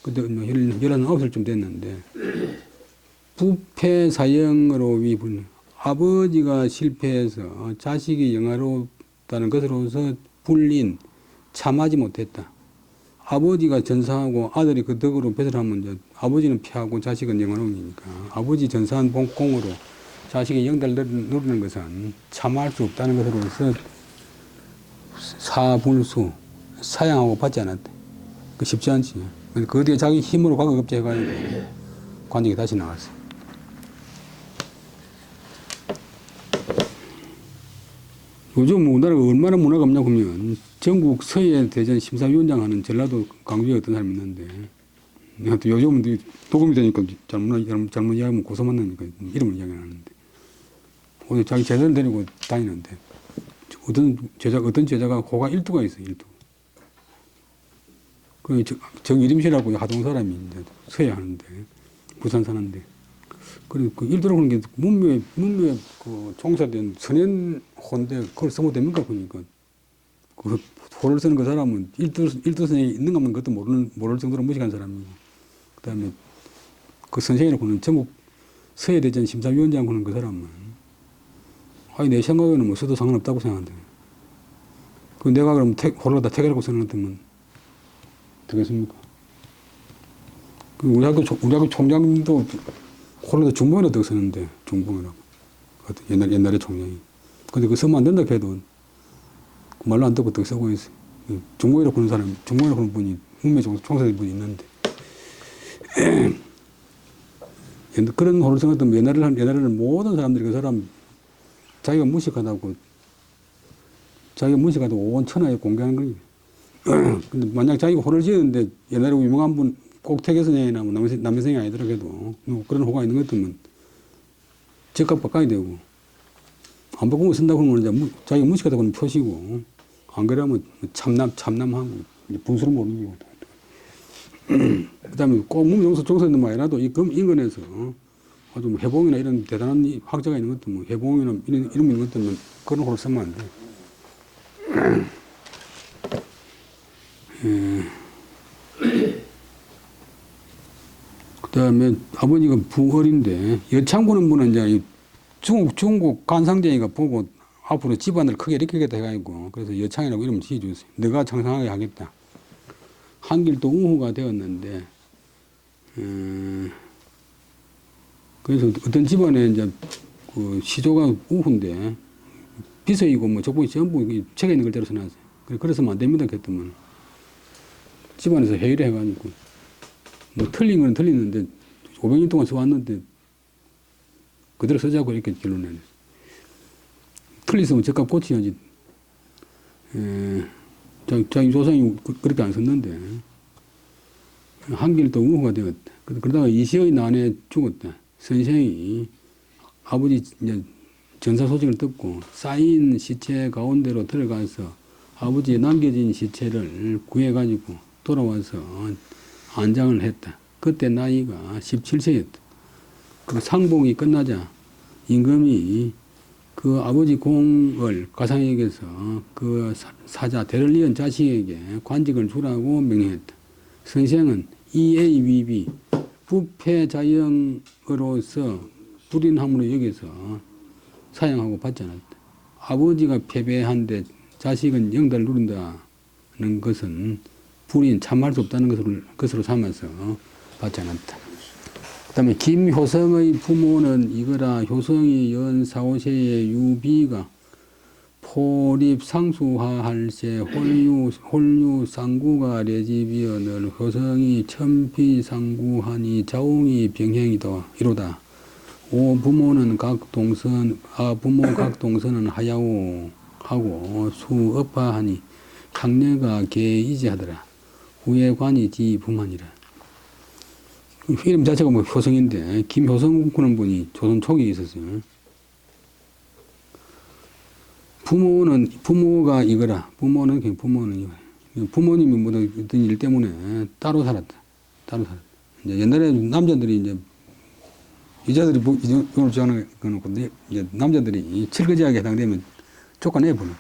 그때 19쯤 됐는데 부패 사형으로 위분, 아버지가 실패해서 자식이 영화롭다는 것으로서 불린, 참하지 못했다. 아버지가 전사하고 아들이 그 덕으로 배설하면 이제 아버지는 피하고 자식은 영화로우니까 아버지 전사한 공으로 자식이 영달을 누리는 것은 참할 수 없다는 것으로서 사불수, 사양하고 받지 않았대. 그 쉽지 않지. 그 뒤에 자기 힘으로 과거급제해가지고 관직이 다시 나왔어. 요즘 우리나라가 얼마나 문화가 없냐 보면 전국 서해대전 심사위원장 하는 전라도 강주에 어떤 사람이 있는데 요즘은 도금이 되니까 잘못 이야기하면 고소 만나니까 이름을 이야기 안 하는데 오늘 자기 제자를 데리고 다니는데 어떤 제자가 고가 1두가 있어. 1두. 그 정이림씨라고 하동 사람이 이제 서해 하는데 부산 사는데 그리고 그 일도로 그런 게 문묘에 그 종사된 선현호인데 그걸 써도 됩니까 보니까 그 호를 쓰는 그 사람은 일도 선생이 있는가 없는 것도 모를 정도로 무식한 사람이고 그다음에 그 선생이라고 하는 전국 서해대전 심사위원장 하는 그 사람은 아니 내 생각에는 뭐 써도 상관없다고 생각한대. 그 내가 그럼 호를 다 퇴계라고 생각한다면 되겠습니까? 그 우리 학교 총장도 호를 다 중봉이라고 딱 쓰는데 중봉이라고 옛날에 총장이. 근데 그 쓰면 안 된다 해도 말로 안 듣고 딱 쓰고 있어. 중봉이라고 그런 사람, 중봉이라고 그런 분이 운명 총사된 분이 있는데 그런 호를 생각하면 옛날에는 모든 사람들이 그 사람 자기가 무식하다고 온 천하에 공개하는 거예요. 근데 만약 자기가 호를 지었는데 옛날에 유명한 분 꼭 태계선생이나 뭐 남선생이 아니더라도 그런 호가 있는 것 같으면 적값 바꿔야 되고 안 바꾸고 쓴다고 하면 이제 자기가 무식하다고 하는 표시고 안 그러면 참남하고 분수를 모르는 거고. 그 다음에 꼭 문명서 종서는 말이라도 이 인근에서 아주 뭐 해봉이나 이런 대단한 학자가 있는 것도 뭐 해봉이나 이름 있는 것들은 그런 호를 쓰면 안 돼. 그 다음에 아버지가 부헐인데 여창부는 분은 이제 중국 관상쟁이가 보고 앞으로 집안을 크게 일으키겠다 해가지고 그래서 여창이라고 이름을 지어줬어요. 너가 창상하게 하겠다. 한길도 우후가 되었는데 그래서 어떤 집안에 이제 그 시조가 우후인데 비서이고 뭐 적복이 전부 책에 있는 걸 대로 써놨어요. 그래서는 안 됩니다 했더만 집안에서 회의를 해가지고 뭐 틀린 건 틀리는데 500년 동안 써왔는데 그대로 쓰자고 이렇게 결론을 내요. 틀렸으면 적값 고쳐야지. 자기 조상이 그렇게 안 썼는데 한길도 우호가 되었다. 그러다가 이시의 난에 죽었다. 선생이 아버지 이제 전사 소식을 듣고 쌓인 시체 가운데로 들어가서 아버지의 남겨진 시체를 구해가지고 돌아와서 안장을 했다. 그때 나이가 17세였다. 그 상봉이 끝나자 임금이 그 아버지 공을 가상에게서 그 사자 대를 이은 자식에게 관직을 주라고 명령했다. 선생은 EABB 부패자영으로서 불인함으로 여기서 사양하고 받지 않았다. 아버지가 패배한데 자식은 영달을 누린다는 것은 불인 참할 수 없다는 것으로 삼아서 받지 않았다. 그 다음에 김효성의 부모는 이거라. 효성이 연 4, 5세의 유비가 포립 상수하할세 홀유 상구가 레지비언을 효성이 천피상구하니 자웅이 병행이다 이로다. 오 부모는 각 동선 부모 각 동선은 하야오 하고 수업하하니 향내가 개이지하더라. 후에 관이 지부만이라. 이름 자체가 뭐 효성인데 김효성 그런 분이 조선 초기에 있었어요. 부모가 이거라. 부모는 이거. 부모님이 뭐 어떤 일 때문에 따로 살았다. 이제 옛날에 남자들이 이제 여자들이 이걸 좋아하는 거는 건데 이제 남자들이 칠거지하게 해당되면 쫓아내버려.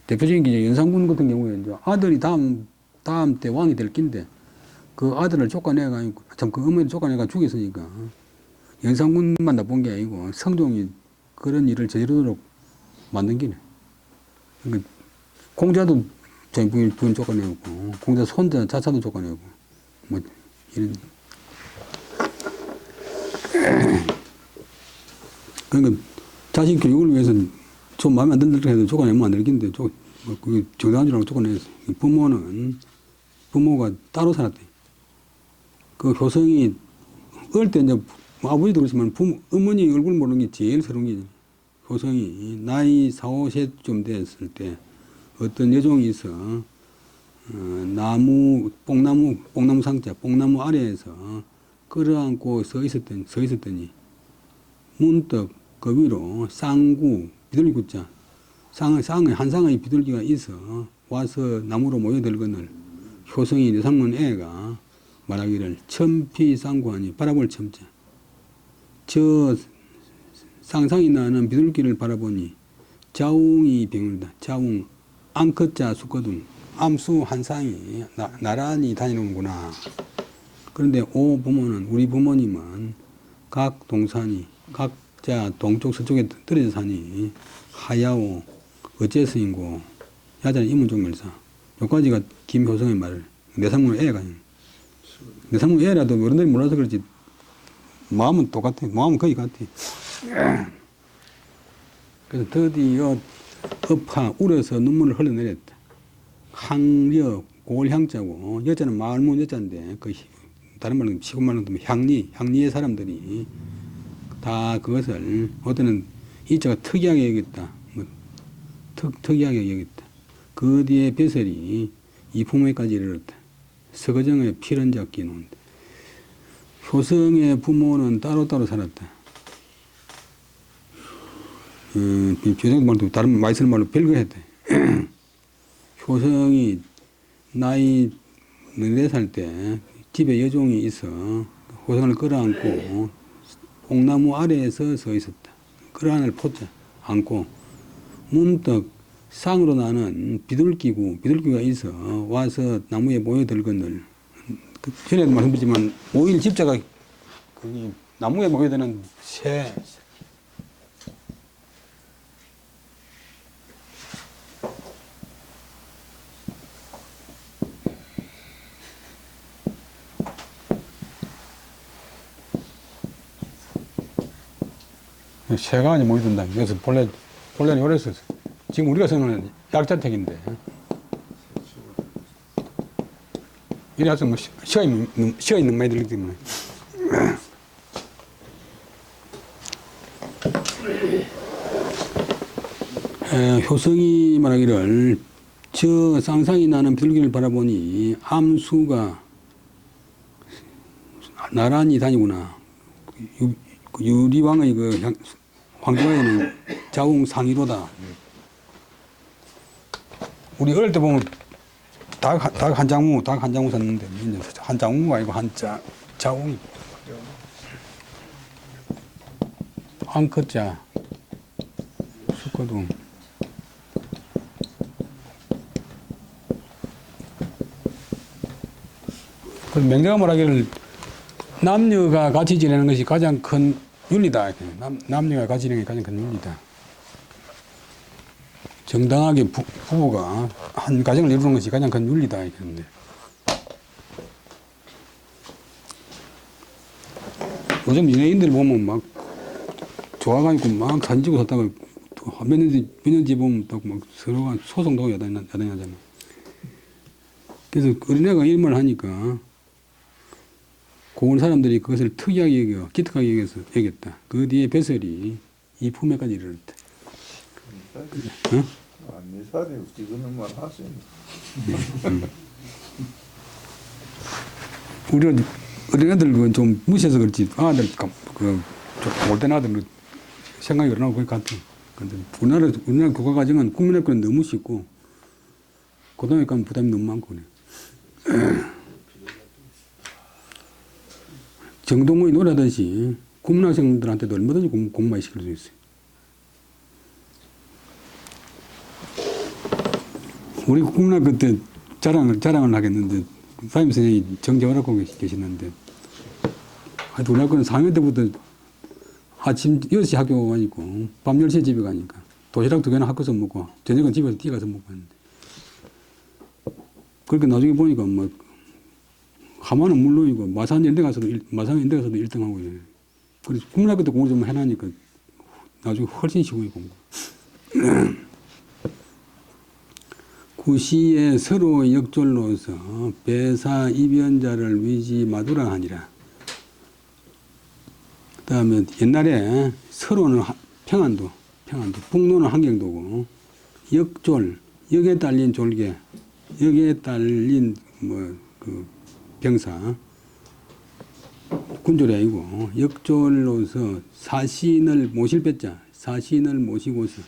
대표적인 게 연산군 같은 경우에 이제 아들이 다음 때 왕이 될 낀데 그 아들을 쫓아내가지고 참 그 어머니를 쫓아내가 죽였으니까 연산군만 나쁜 게 아니고 성종이 그런 일을 저지르도록 만든 기네. 그러니까 공자도 자기 부인 쫓아내고 공자 손자 자차도 쫓아내고 뭐 이런. 그러니까 자식 교육을 위해서는 좀 마음에 안 든다 해도 쫓아내면 안 될 텐데 그게 정당한 줄 알고 쫓아냈어. 부모가 따로 살았대. 그 효성이 어릴 때 이제 아버지도 그렇지만 어머니 얼굴 모르는 게 제일 서러운 게 효성이 나이 4, 5세쯤 됐을 때 어떤 여종이 있어 뽕나무 상자, 뽕나무 아래에서 끌어안고 서 있었더니 문득 그 위로 쌍구, 비둘기자, 한 쌍의 비둘기가 있어 와서 나무로 모여들거늘 효성이 내삼는 애가 말하기를 천피쌍구하니 바라볼 첨자. 저 상상이 나는 비둘기를 바라보니 자웅이 병을다. 자웅 암컷자 수거둥 암수 한 쌍이 나란히 다니는구나. 그런데 우리 부모님은 각 동산이 각자 동쪽 서쪽에 떨어져 사니 하야오 어째서인고 야자는 이문종멸사. 여기까지가 김효성의 말. 내 삼문 애가 내 삼문 애라도 어른들이 몰라서 그렇지 마음은 똑같아. 마음은 거의 같아. 그래서 드디어 울어서 눈물을 흘러내렸다. 항려 골향자고 여자는 말문 여자인데 그 다른 말로 시골 말로 향리의 사람들이 다 그것을 어떤 이자가 특이하게 여겼다. 특이하게 여겼다. 그 뒤에 벼슬이 이 부모에까지 이르렀다. 서거정의 필연잡기 논. 효성의 부모는 따로따로 살았다. 교정 말도 다른 많이 쓰는 말로 별거했다. 효성이 나이 4살 때 집에 여종이 있어 효성을 끌어안고 뽕나무 아래에서 서 있었다. 끌어안을 포자 안고 문득 쌍으로 나는 비둘기가 있어 와서 나무에 모여들거늘. 전에도 말씀드렸지만 모일 집자가 거기 나무에 모여드는 새. 새가 이제 모여든다. 그래서 본래는 오래서 지금 우리가 쓰는 약자택인데 이래서 뭐 쉬어 있는 많이 들기 때문에. 효성이 말하기를 저 쌍쌍이 나는 비둘기를 바라보니 암수가 나란히 다니구나. 유리왕의 그 황제와에는 자웅상이로다. 우리 어릴 때 보면 닭 한 장무 샀는데 한 장무가 아니고 한자 자웅이. 앙컷자. 수거동. 그 명제가 말하기를 남녀가 같이 지내는 것이 가장 큰 윤리다. 남녀가 같이 지내는 게 가장 큰 윤리다. 정당하게 부부가 한 가정을 이루는 것이 가장 큰 윤리다. 했는데 요즘 연예인들 보면 막 좋아가지고 막 사진 찍고 샀다가 몇 년 뒤에 보면 또 막 서로가 소송도 하고 야단하잖아. 그래서 어린애가 이런 말을 하니까 고은 사람들이 그것을 특이하게 여겨, 기특하게 여겼다. 그 뒤에 배설이 이 품에까지 이르렀다. 미사리 없지 그런 말 하세요. 우리 어린애들 그건 좀 무시해서 그렇지 아들 그 올된 아들 생각이 그러나 그게 같아. 근데 우리나라 국가과정은 국민학교는 너무 쉽고 고등학교 가면 부담이 너무 많고 그래. 정동호의 노래하듯이 국민학생들한테도 얼마든지 공부 많이 시킬 수 있어요. 우리 국민학교 때 자랑을 하겠는데 담임 선생님이 정재원학교 계시는데 하여튼 우리 학교는 4학년 때부터 아침 6시 학교 가니까 밤 10시에 집에 가니까 도시락 2개나 학교에서 먹고 저녁은 집에서 뛰어가서 먹고 했는데 그렇게 나중에 보니까 뭐 하마는 물론이고 마산 연대 가서도 1등하고 이래. 그래서 국민학교 때 공부 좀 해놔니까 나중에 훨씬 쉬워 공부. 구시에 서로 역졸로서 배사 입연자를 위지 마두라 하니라. 그 다음에 옛날에 서로는 평안도, 북로는 한경도고, 역졸, 역에 딸린 졸개, 역에 딸린 병사, 군졸이 아니고, 역졸로서 사신을 모실 뺐자, 사신을 모시고서,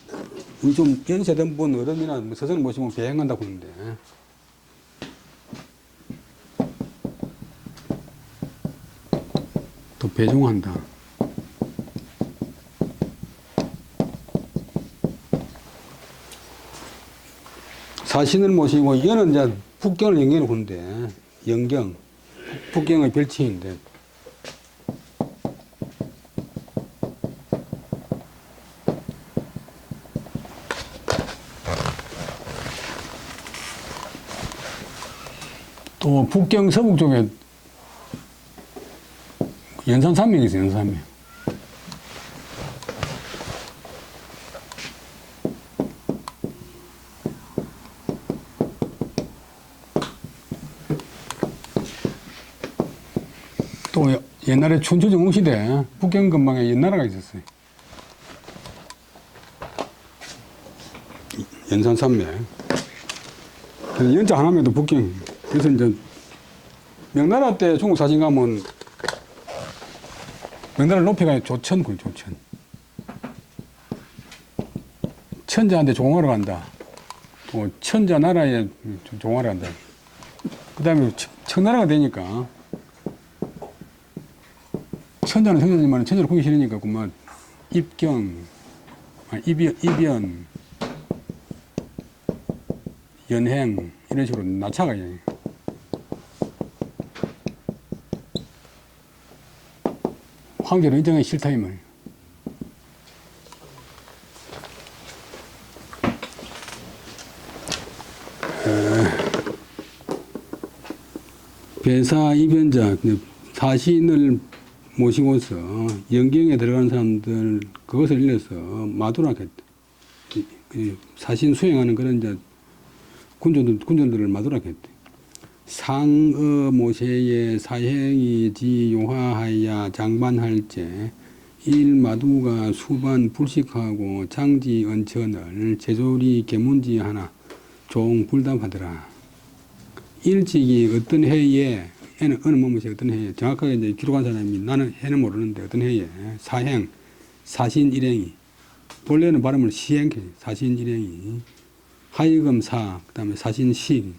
우리 좀 연세된 분 어른이나 서성을 모시고 배행한다고 하는데, 또 배종한다. 사신을 모시고, 이거는 이제 북경을 연경을 하는데, 영경, 북경의 별칭인데, 또 북경 서북 쪽에 연산산맥이 있어요, 연산산맥. 또 옛날에 춘추전국시대 북경 근방에 연나라가 있었어요. 연산산맥. 그래서 연자 하나면도 북경. 그래서 이제 명나라 때 중국 사진 가면 명나라 높이가 조천. 천자한테 종하러 간다. 또 천자 나라에 종하러 간다. 그 다음에 청나라가 되니까 천자는 천자지만 천자를 보기 싫으니까 그만 입경, 입연, 연행 이런 식으로 낮춰가요. 황제를 인정하기 싫다 이 말이에요. 배사 입연자 사신을 모시고서 영경에 들어가는 사람들 그것을 일러서 마두라겠다. 사신 수행하는 그런 이제 군전들을 마두라겠다. 상어 모세의 사행이지 요하하야 장반할제 일마두가 수반 불식하고 장지 언천을 제조리 계문지 하나 종 불답하더라. 일찍이 어떤 해에 해는 어느 뭐뭐시 어떤 해에 정확하게 이제 기록한 사람이 나는 해는 모르는데 어떤 해에 사행 사신 일행이 본래는 발음을 시행해 사신 일행이 하이금 사 그다음에 사신 시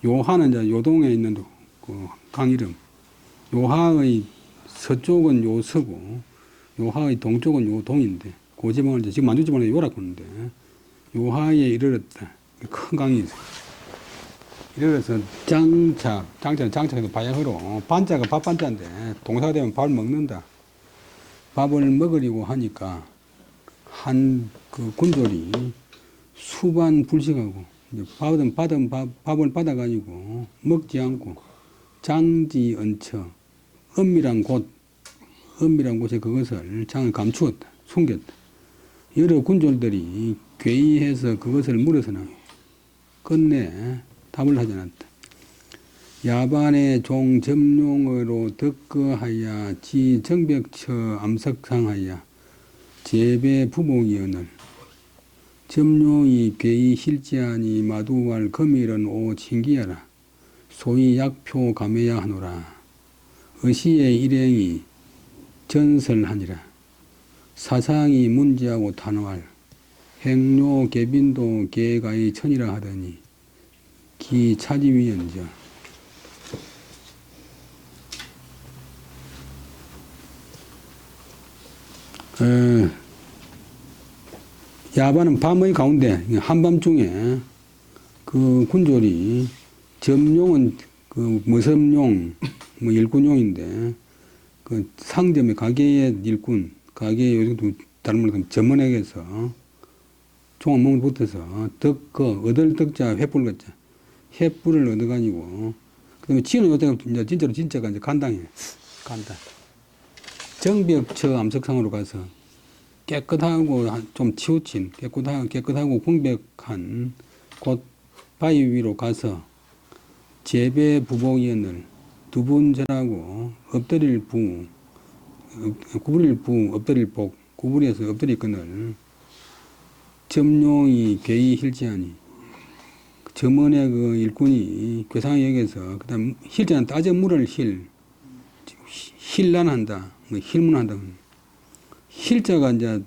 요하는 이제 요동에 있는 그 강 이름 요하의 서쪽은 요서고 요하의 동쪽은 요동인데 그 지방을 이제 지금 만주 지방에 요라고 하는데 요하에 이르렀다. 큰 강이 있어요. 이르러서 장자는 장자도 바야흐로 반자가 밥반자인데 동사가 되면 밥을 먹는다. 밥을 먹으려고 하니까 한 그 군졸이 수반 불식하고 받은 밥을 받아가지고 먹지 않고 장지 얹혀 은밀한 곳에 그것을 장을 감추었다. 숨겼다. 여러 군졸들이 괴이해서 그것을 물어서나 끝내 답을 하지 않았다. 야반의 종 점룡으로 덕거하여 지 정벽처 암석상하여 제배 부복이언을 점룡이 괴이 실지하니 마두왈 거밀은 오 칭기하라. 소위 약표 감해야 하노라. 의시의 일행이 전설하니라. 사상이 문지하고 탄활 행료 개빈도 계가의 천이라 하더니 기 차지위연저 야반은 밤의 가운데 한밤중에 그 군졸이 점용은 그 무섬용 뭐 일꾼용인데 그 상점의 가게의 일꾼 가게의 요즘도 다른 말로 하면 점원에게서 총알 몸을 붙어서 얻을 덕자 횃불 같자 횃불을 얻어가지고 그다음에 치는 요때가 이제 진짜로 진짜가 이제 간당해 간당 정벽처 암석상으로 가서 깨끗하고 좀 치우친 깨끗하고 공백한 곳 바위 위로 가서 제배 부복이언을 두 분 절하고 엎드릴 부 구부릴 부 엎드릴 복 구부려서 엎드릴 끈을 점룡이 괴이 hil지하니 점원의 그 일꾼이 괴상하게 여겨서 그다음 hil자는 따져 물을 hil란한다 hil문한다 hil자가 이제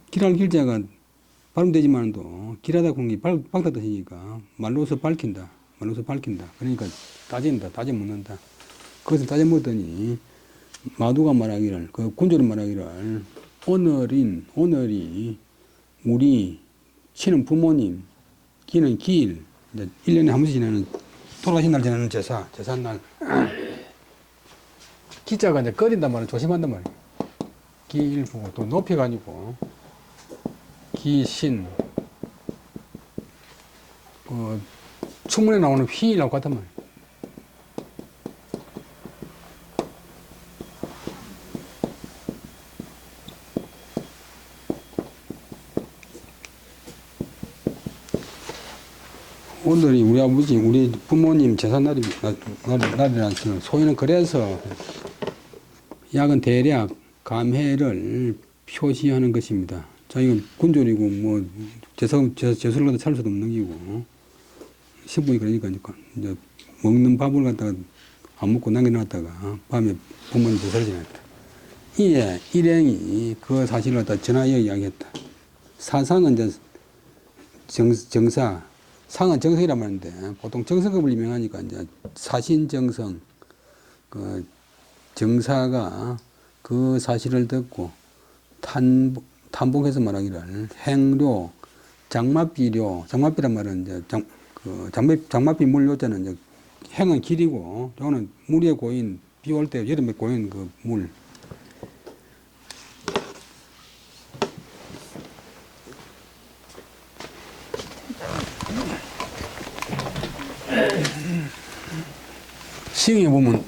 길할 hil자가 발음되지만도 길하다 공이 밝다 뜻이니까 말로서 밝힌다 그러니까 따져 묻는다 그것을 따져 묻더니 마두가 말하기를 그 군졸이 말하기를 오늘이 우리 치는 부모님 기는 기일 이제 1년에 한 번씩 지나는 돌아가신 날 지나는 제삿날 기자가 이제 꺼린단 말이야 조심한단 말이야 기일 보고 또 높여가지고 기신 충문에 나오는 휘라고 같단 말이야. 오늘이 우리 아버지, 우리 부모님 제삿날이라서 소위는 그래서 약은 대략 감회를 표시하는 것입니다. 자기가 군졸이고 뭐 제술을 갖다 차릴 수도 없는 기고 신부이 그러니까 이제 먹는 밥을 갖다가 안 먹고 남겨놨다가 밤에 부모님 제사를 지냈다. 이에 일행이 그 사실을 갖다 전하여 이야기했다. 사상은 이제 정사 상은 정성이란 말인데 보통 정성급을 유명하니까 이제 사신정성 그 정사가 그 사실을 듣고 탄복해서 말하기를 행료 장마비란 말은 이제 장마비 물요자는 이제 행은 길이고 요거는 물에 고인 비 올 때 여름에 고인 그 물 시경에 보면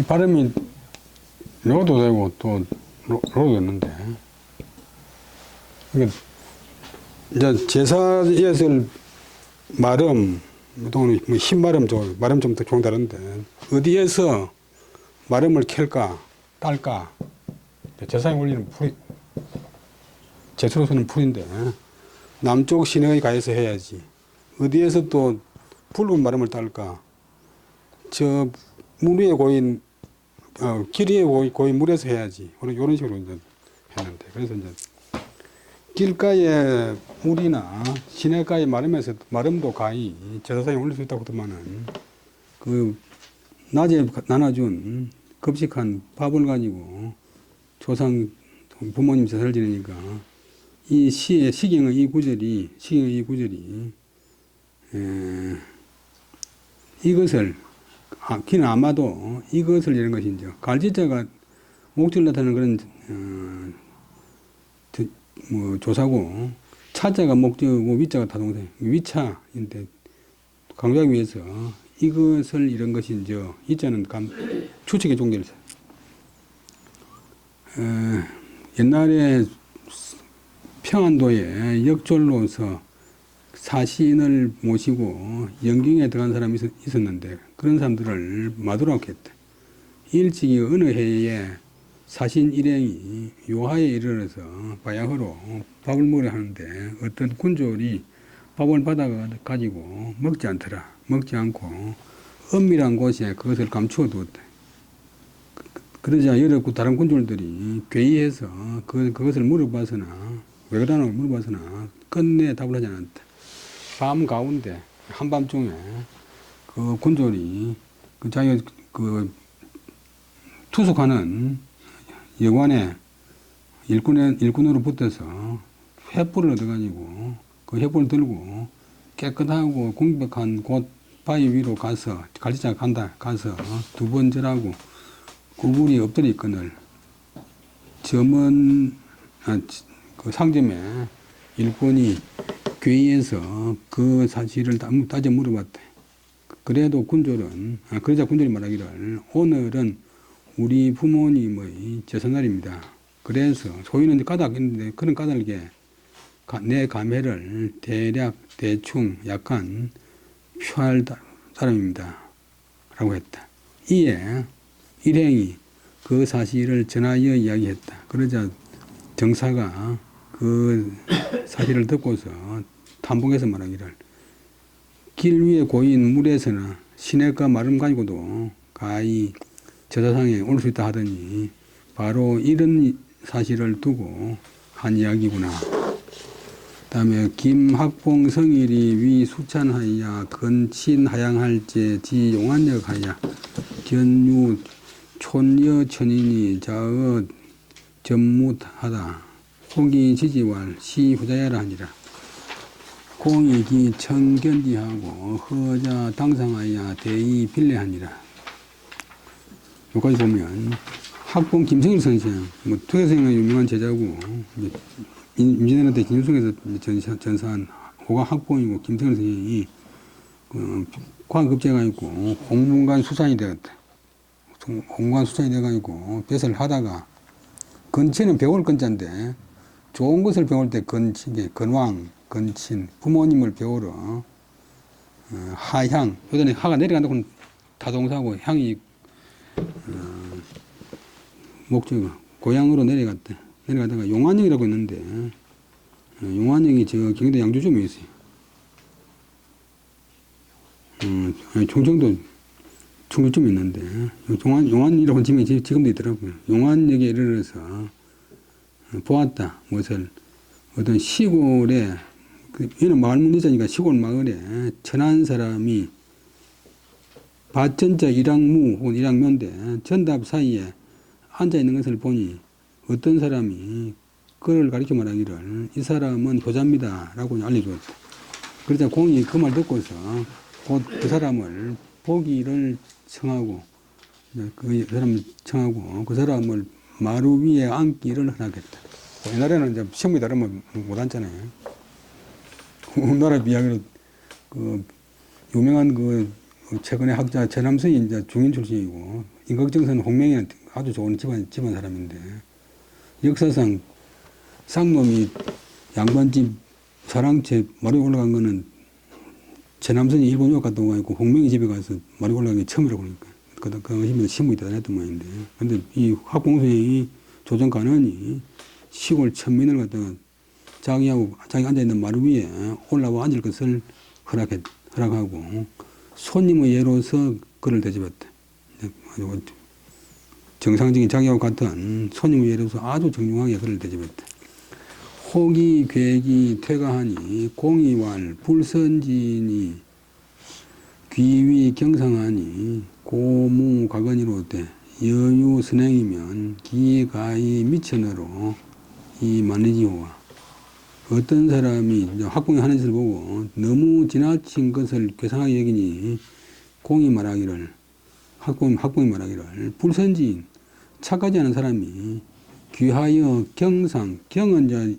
발음이 로도 되고 또 로도 됐는데 이게 이제 제사에서 말음 또는 뭐 흰말음 말음 좀 더 조금 다른데 어디에서 말음을 켤까 딸까 제사에 올리는 풀이 제수로서는 풀인데 남쪽 신의 가에서 해야지 어디에서 또 붉은 말음을 딸까 저 물 위에 고인 길 위에 고인 물에서 해야지 이런 식으로 이제 했는데 그래서 이제 길가에 물이나 시내가에 마름에서 마름도 가히 제사상에 올릴 수 있다고 하더만은 그 낮에 나눠준 급식한 밥을 가지고 조상 부모님 제사를 지내니까 이 시의 시경의 이 구절이 이것을 기는 아마도 이것을 이런 것인지 갈지자가 목적을 나타내는 그런 뭐 조사고 차자가 목적이고 위자가 타동사 위차인데 강조하기 위해서 이것을 이런 것인지 이자는 추측의 종교를 옛날에 평안도에 역졸로서 사신을 모시고 영경에 들어간 사람이 있었는데 그런 사람들을 마두라고 했대. 일찍이 어느 해에 사신 일행이 요하에 이르러서 바야흐로 밥을 먹으려 하는데 어떤 군졸이 밥을 받아가지고 먹지 않더라. 먹지 않고 은밀한 곳에 그것을 감추어 두었대. 그러자 여러 다른 군졸들이 괴이해서 그것을 물어봐서나 왜 그러냐고 물어봐서나 끝내 답을 하지 않았대. 밤 가운데 한밤중에 그 군졸이 그 자기가 그 투숙하는 여관에 일꾼으로 붙어서 횃불을 얻어가지고 그 횃불을 들고 깨끗하고 공백한 곳 바위 위로 가서 갈지자가 가서 두 번 절하고 구불이 엎드려 있거늘 그 상점에 일꾼이 괴이해서 그 사실을 따져 물어봤대. 그래도 그러자 군졸이 말하기를 오늘은 우리 부모님의 제삿날입니다. 그래서 소위는 까닭인데 그런 까닭에 내 감회를 대충 약간 표할 사람입니다. 라고 했다. 이에 일행이 그 사실을 전하여 이야기했다. 그러자 정사가 그 사실을 듣고서 탐복해서 말하기를 길 위에 고인 물에서나 시냇가 마름 가지고도 가히 제사상에 올 수 있다 하더니 바로 이런 사실을 두고 한 이야기구나. 다음에 김학봉 성일이 위 수찬하야 건친 하양할제 지 용안역 하야 견유 촌여 천인이 자어 전무하다 호기 지지왈 시 후자야라 하니라. 공익이 청견디하고 허자 당상하야 대의 빌례하니라. 여기까지 보면 학봉 김성일 선생, 뭐 투개성의 유명한 제자고 임진왜란 때 진중성에서 전사한 호가 학봉이고 김성일 선생이 과학급제가 있고 홍문관 수산이 되었대. 홍문관 수산이 돼가지고 벼슬을 하다가 건치는 배울 건자인데 좋은 것을 배울 때 건왕, 건친, 부모님을 배우러 하향, 요전에 하가 내려간다고 타동사고 향이 목적어 고향으로 내려가다가 용안역이라고 있는데 용안역이 저 경기도 양주점에 있어요. 충청도 충주점에 있는데 용안이라고 지금도 있더라고요. 용안역에 이르러서 보았다. 무엇을 어떤 시골에 얘는 마을 문제자니까 시골 마을에 천한 사람이 밭전자 일학무 혹은 일학면대 전답 사이에 앉아 있는 것을 보니 어떤 사람이 그를 가리켜 말하기를 이 사람은 효자입니다 라고 알려주었다. 그러자 공이 그 말 듣고서 곧 그 사람을 보기를 청하고 그 사람을 청하고 그 사람을 마루 위에 앉기를 허락했다. 옛날에는 이제 시험이 다르면 못 앉잖아요. 우리나라 이야기로 그 유명한 그 최근에 학자 최남성이 이제 중인 출신이고 임꺽정선 홍명이는 아주 좋은 집안 사람인데 역사상 쌍놈이 양반집 사랑채 말이 올라간 거는 최남선이 일본 유학 갔다 오고 있고 홍명이 집에 가서 말이 올라간 게 처음이라고 그러니까 그 당시면 신분이 대단했던 모양인데 근데 이 학공수행이 조정 간원이 시골 천민을 갖다가 자기 앉아있는 마루 위에 올라와 앉을 것을 허락하고 손님의 예로서 그를 대접했대. 정상적인 자기하고 같은 손님의 예로서 아주 정중하게 그를 대접했대. 호기, 괴기, 퇴가하니 공이왈 불선진이 귀위 경상하니 고무 가건이로되 여유 선행이면 기가이 미천으로 이 만리지호와 어떤 사람이 학공이 하는 짓을 보고 너무 지나친 것을 괴상하게 여기니 공이 말하기를 학공이 말하기를 불선지인 착하지 않은 사람이 귀하여 경상 경은 이제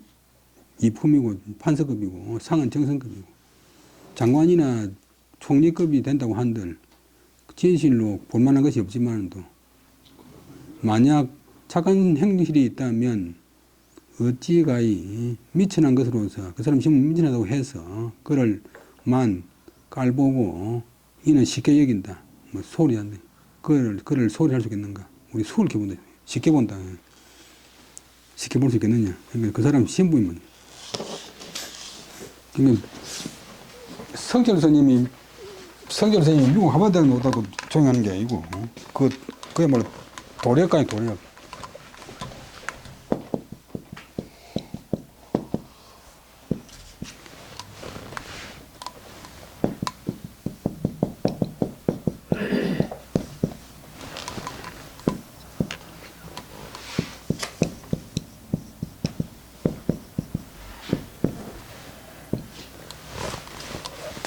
이품이고 판서급이고 상은 정성급이고 장관이나 총리급이 된다고 한들 진실로 볼만한 것이 없지만도 만약 착한 행실이 있다면 어찌가이 미천한 것으로서 그 사람 신분 미천하다고 해서 그를 깔보고 이는 쉽게 여긴다. 뭐 소리 안 돼. 그를 소리할 수 있겠는가? 우리 수를 이렇게 본다. 쉽게 본다. 쉽게 볼 수 있겠느냐? 그러니까 그 사람 신분이 뭐냐? 그러니까 성철 스님이 미국 하버드에 오다고 조용하는 게 아니고 그야말로 도력가니 도력.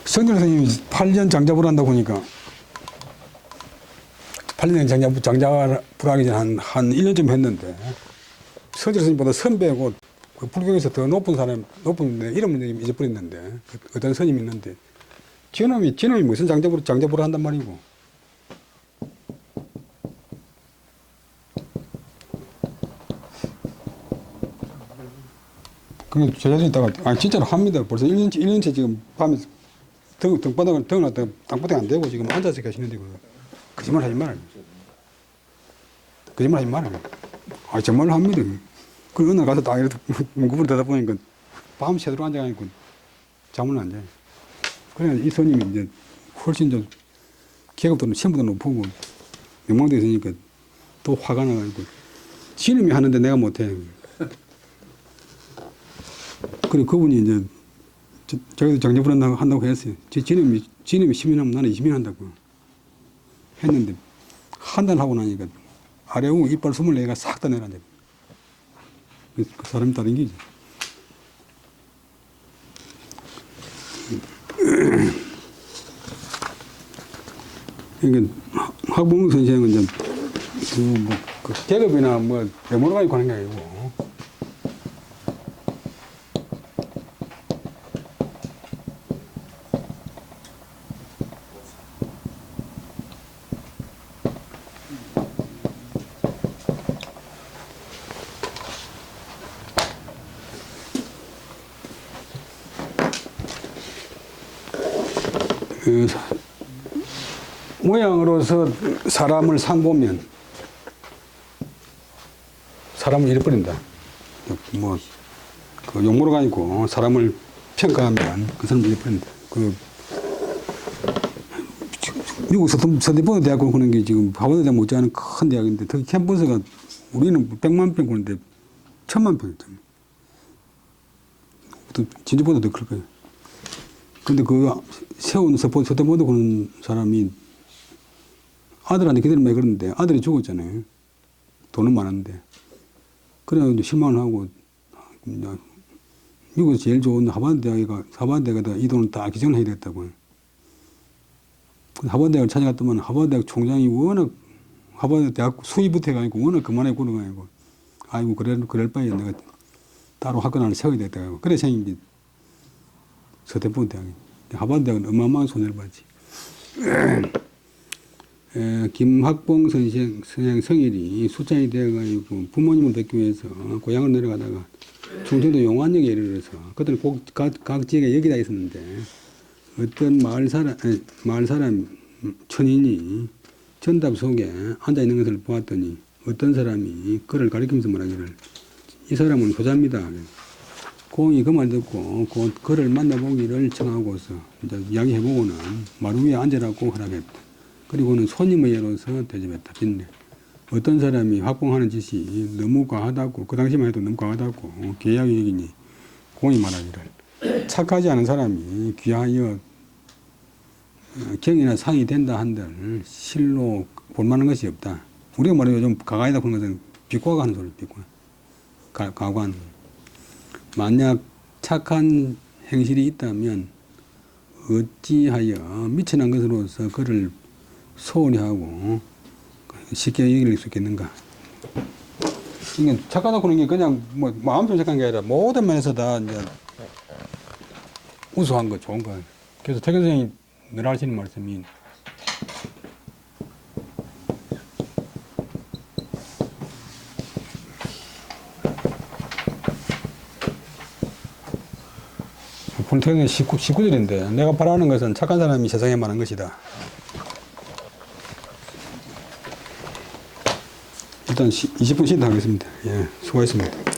성철 선생님이 8년 장자부를 한다고 하니까 8년 장자부를 하기 전에 한 1년쯤 했는데 성철 선생님보다 선배고 그 불교에서 더 높은 이름을 잊어버렸는데 어떤 스님이 있는데 저놈이 무슨 장자부를 한단 말이고 그 제자들 있다가 진짜로 합니다. 벌써 1년째 지금 밤에 등바닥을 등을 땅바닥에 안 대고 지금 앉아서 계시는데 거짓말 하지 말아요. 거짓말 하지 말아요. 정말로 합니다. 그 어느 가서 딱 이렇게 문구부를 대다 보니까 밤 새도록 앉아가니까 잠을 안 자요. 그래 이 스님이 이제 훨씬 더 계급도 신분도 높고 명망도 있으니까 또 화가 나가지고 지놈이 하는데 내가 못해. 그리고 그분이 이제 저기도 장자부를 한다고 했어요. 지놈이 10년 하면 나는 20년 한다고 했는데 한 달 하고 나니까 아래우 이빨 24개가 싹 다 내려앉아. 그 사람이 다 댕기지. 그러니까 학봉 선생은 이제 그 계급이나 외모로 가지고 하는 게 아니고 모양으로서 사람을 상보면 사람을 잃어버린다. 그 용모로가 아니고 사람을 평가하면 그 사람을 잃어버린다. 미국 서대포드 대학교 그런 게 지금 하버드 대학 못지않은 큰 대학인데 특히 캠퍼스가 우리는 100만 평 그런데 1000만 평이잖아요. 진주보다 더 클 거예요. 근데 세운 서대포드 그런 사람이 아들한테 기대를 많이 그러는데 아들이 죽었잖아요. 돈은 많은데. 그래서 실망을 하고 미국에서 제일 좋은 하버드 대학에다 이 돈을 다 기증을 해야 되겠다고요. 하버드 대학을 찾아갔더만 하버드 대학 총장이 워낙 하버드 대학 수의부터 해가지고 워낙 그만해 굴어가지고 아이고 그럴 바에 내가 따로 학교 하나 세워야 되겠다고. 그래 생긴 게 서대포드 대학이. 하버드 대학은 어마어마한 손해를 봤지. 김학봉 선생 성일이 수장이 되어가지고 부모님을 뵙기 위해서 고향을 내려가다가 충청도 용안역에 이르러서 그들은 각 지역에 여기다 있었는데 어떤 마을 사람 천인이 전답 속에 앉아 있는 것을 보았더니 어떤 사람이 그를 가리키면서 말하기를 이 사람은 소자입니다. 공이 그 말 듣고 그를 만나보기를 청하고서 이제 이야기해보고는 마루 위에 앉으라고 허락했다. 그리고는 손님의 예로서 대접했다. 빈내. 어떤 사람이 확봉하는 짓이 너무 과하다고, 그 당시만 해도 너무 과하다고 귀하게 여기니 공이 말하기를 착하지 않은 사람이 귀하여 경이나 상이 된다 한들 실로 볼만한 것이 없다. 우리가 말하는 요즘 가가이다 그런 것은 비과가 하는 소리, 비과. 가관. 만약 착한 행실이 있다면 어찌하여 미천한 것으로서 그를 소홀히 하고 쉽게 여길 수 있겠는가. 이게 착하다고 그러는 게 그냥 뭐 마음대로 착한 게 아니라 모든 면에서 다 이제 우수한 거, 좋은 거. 그래서 태교 선생님이 늘 하시는 말씀이 본태교는 19절인데 내가 바라는 것은 착한 사람이 세상에 많은 것이다. 일단 20분 쉬다 하겠습니다. 예, 수고하셨습니다.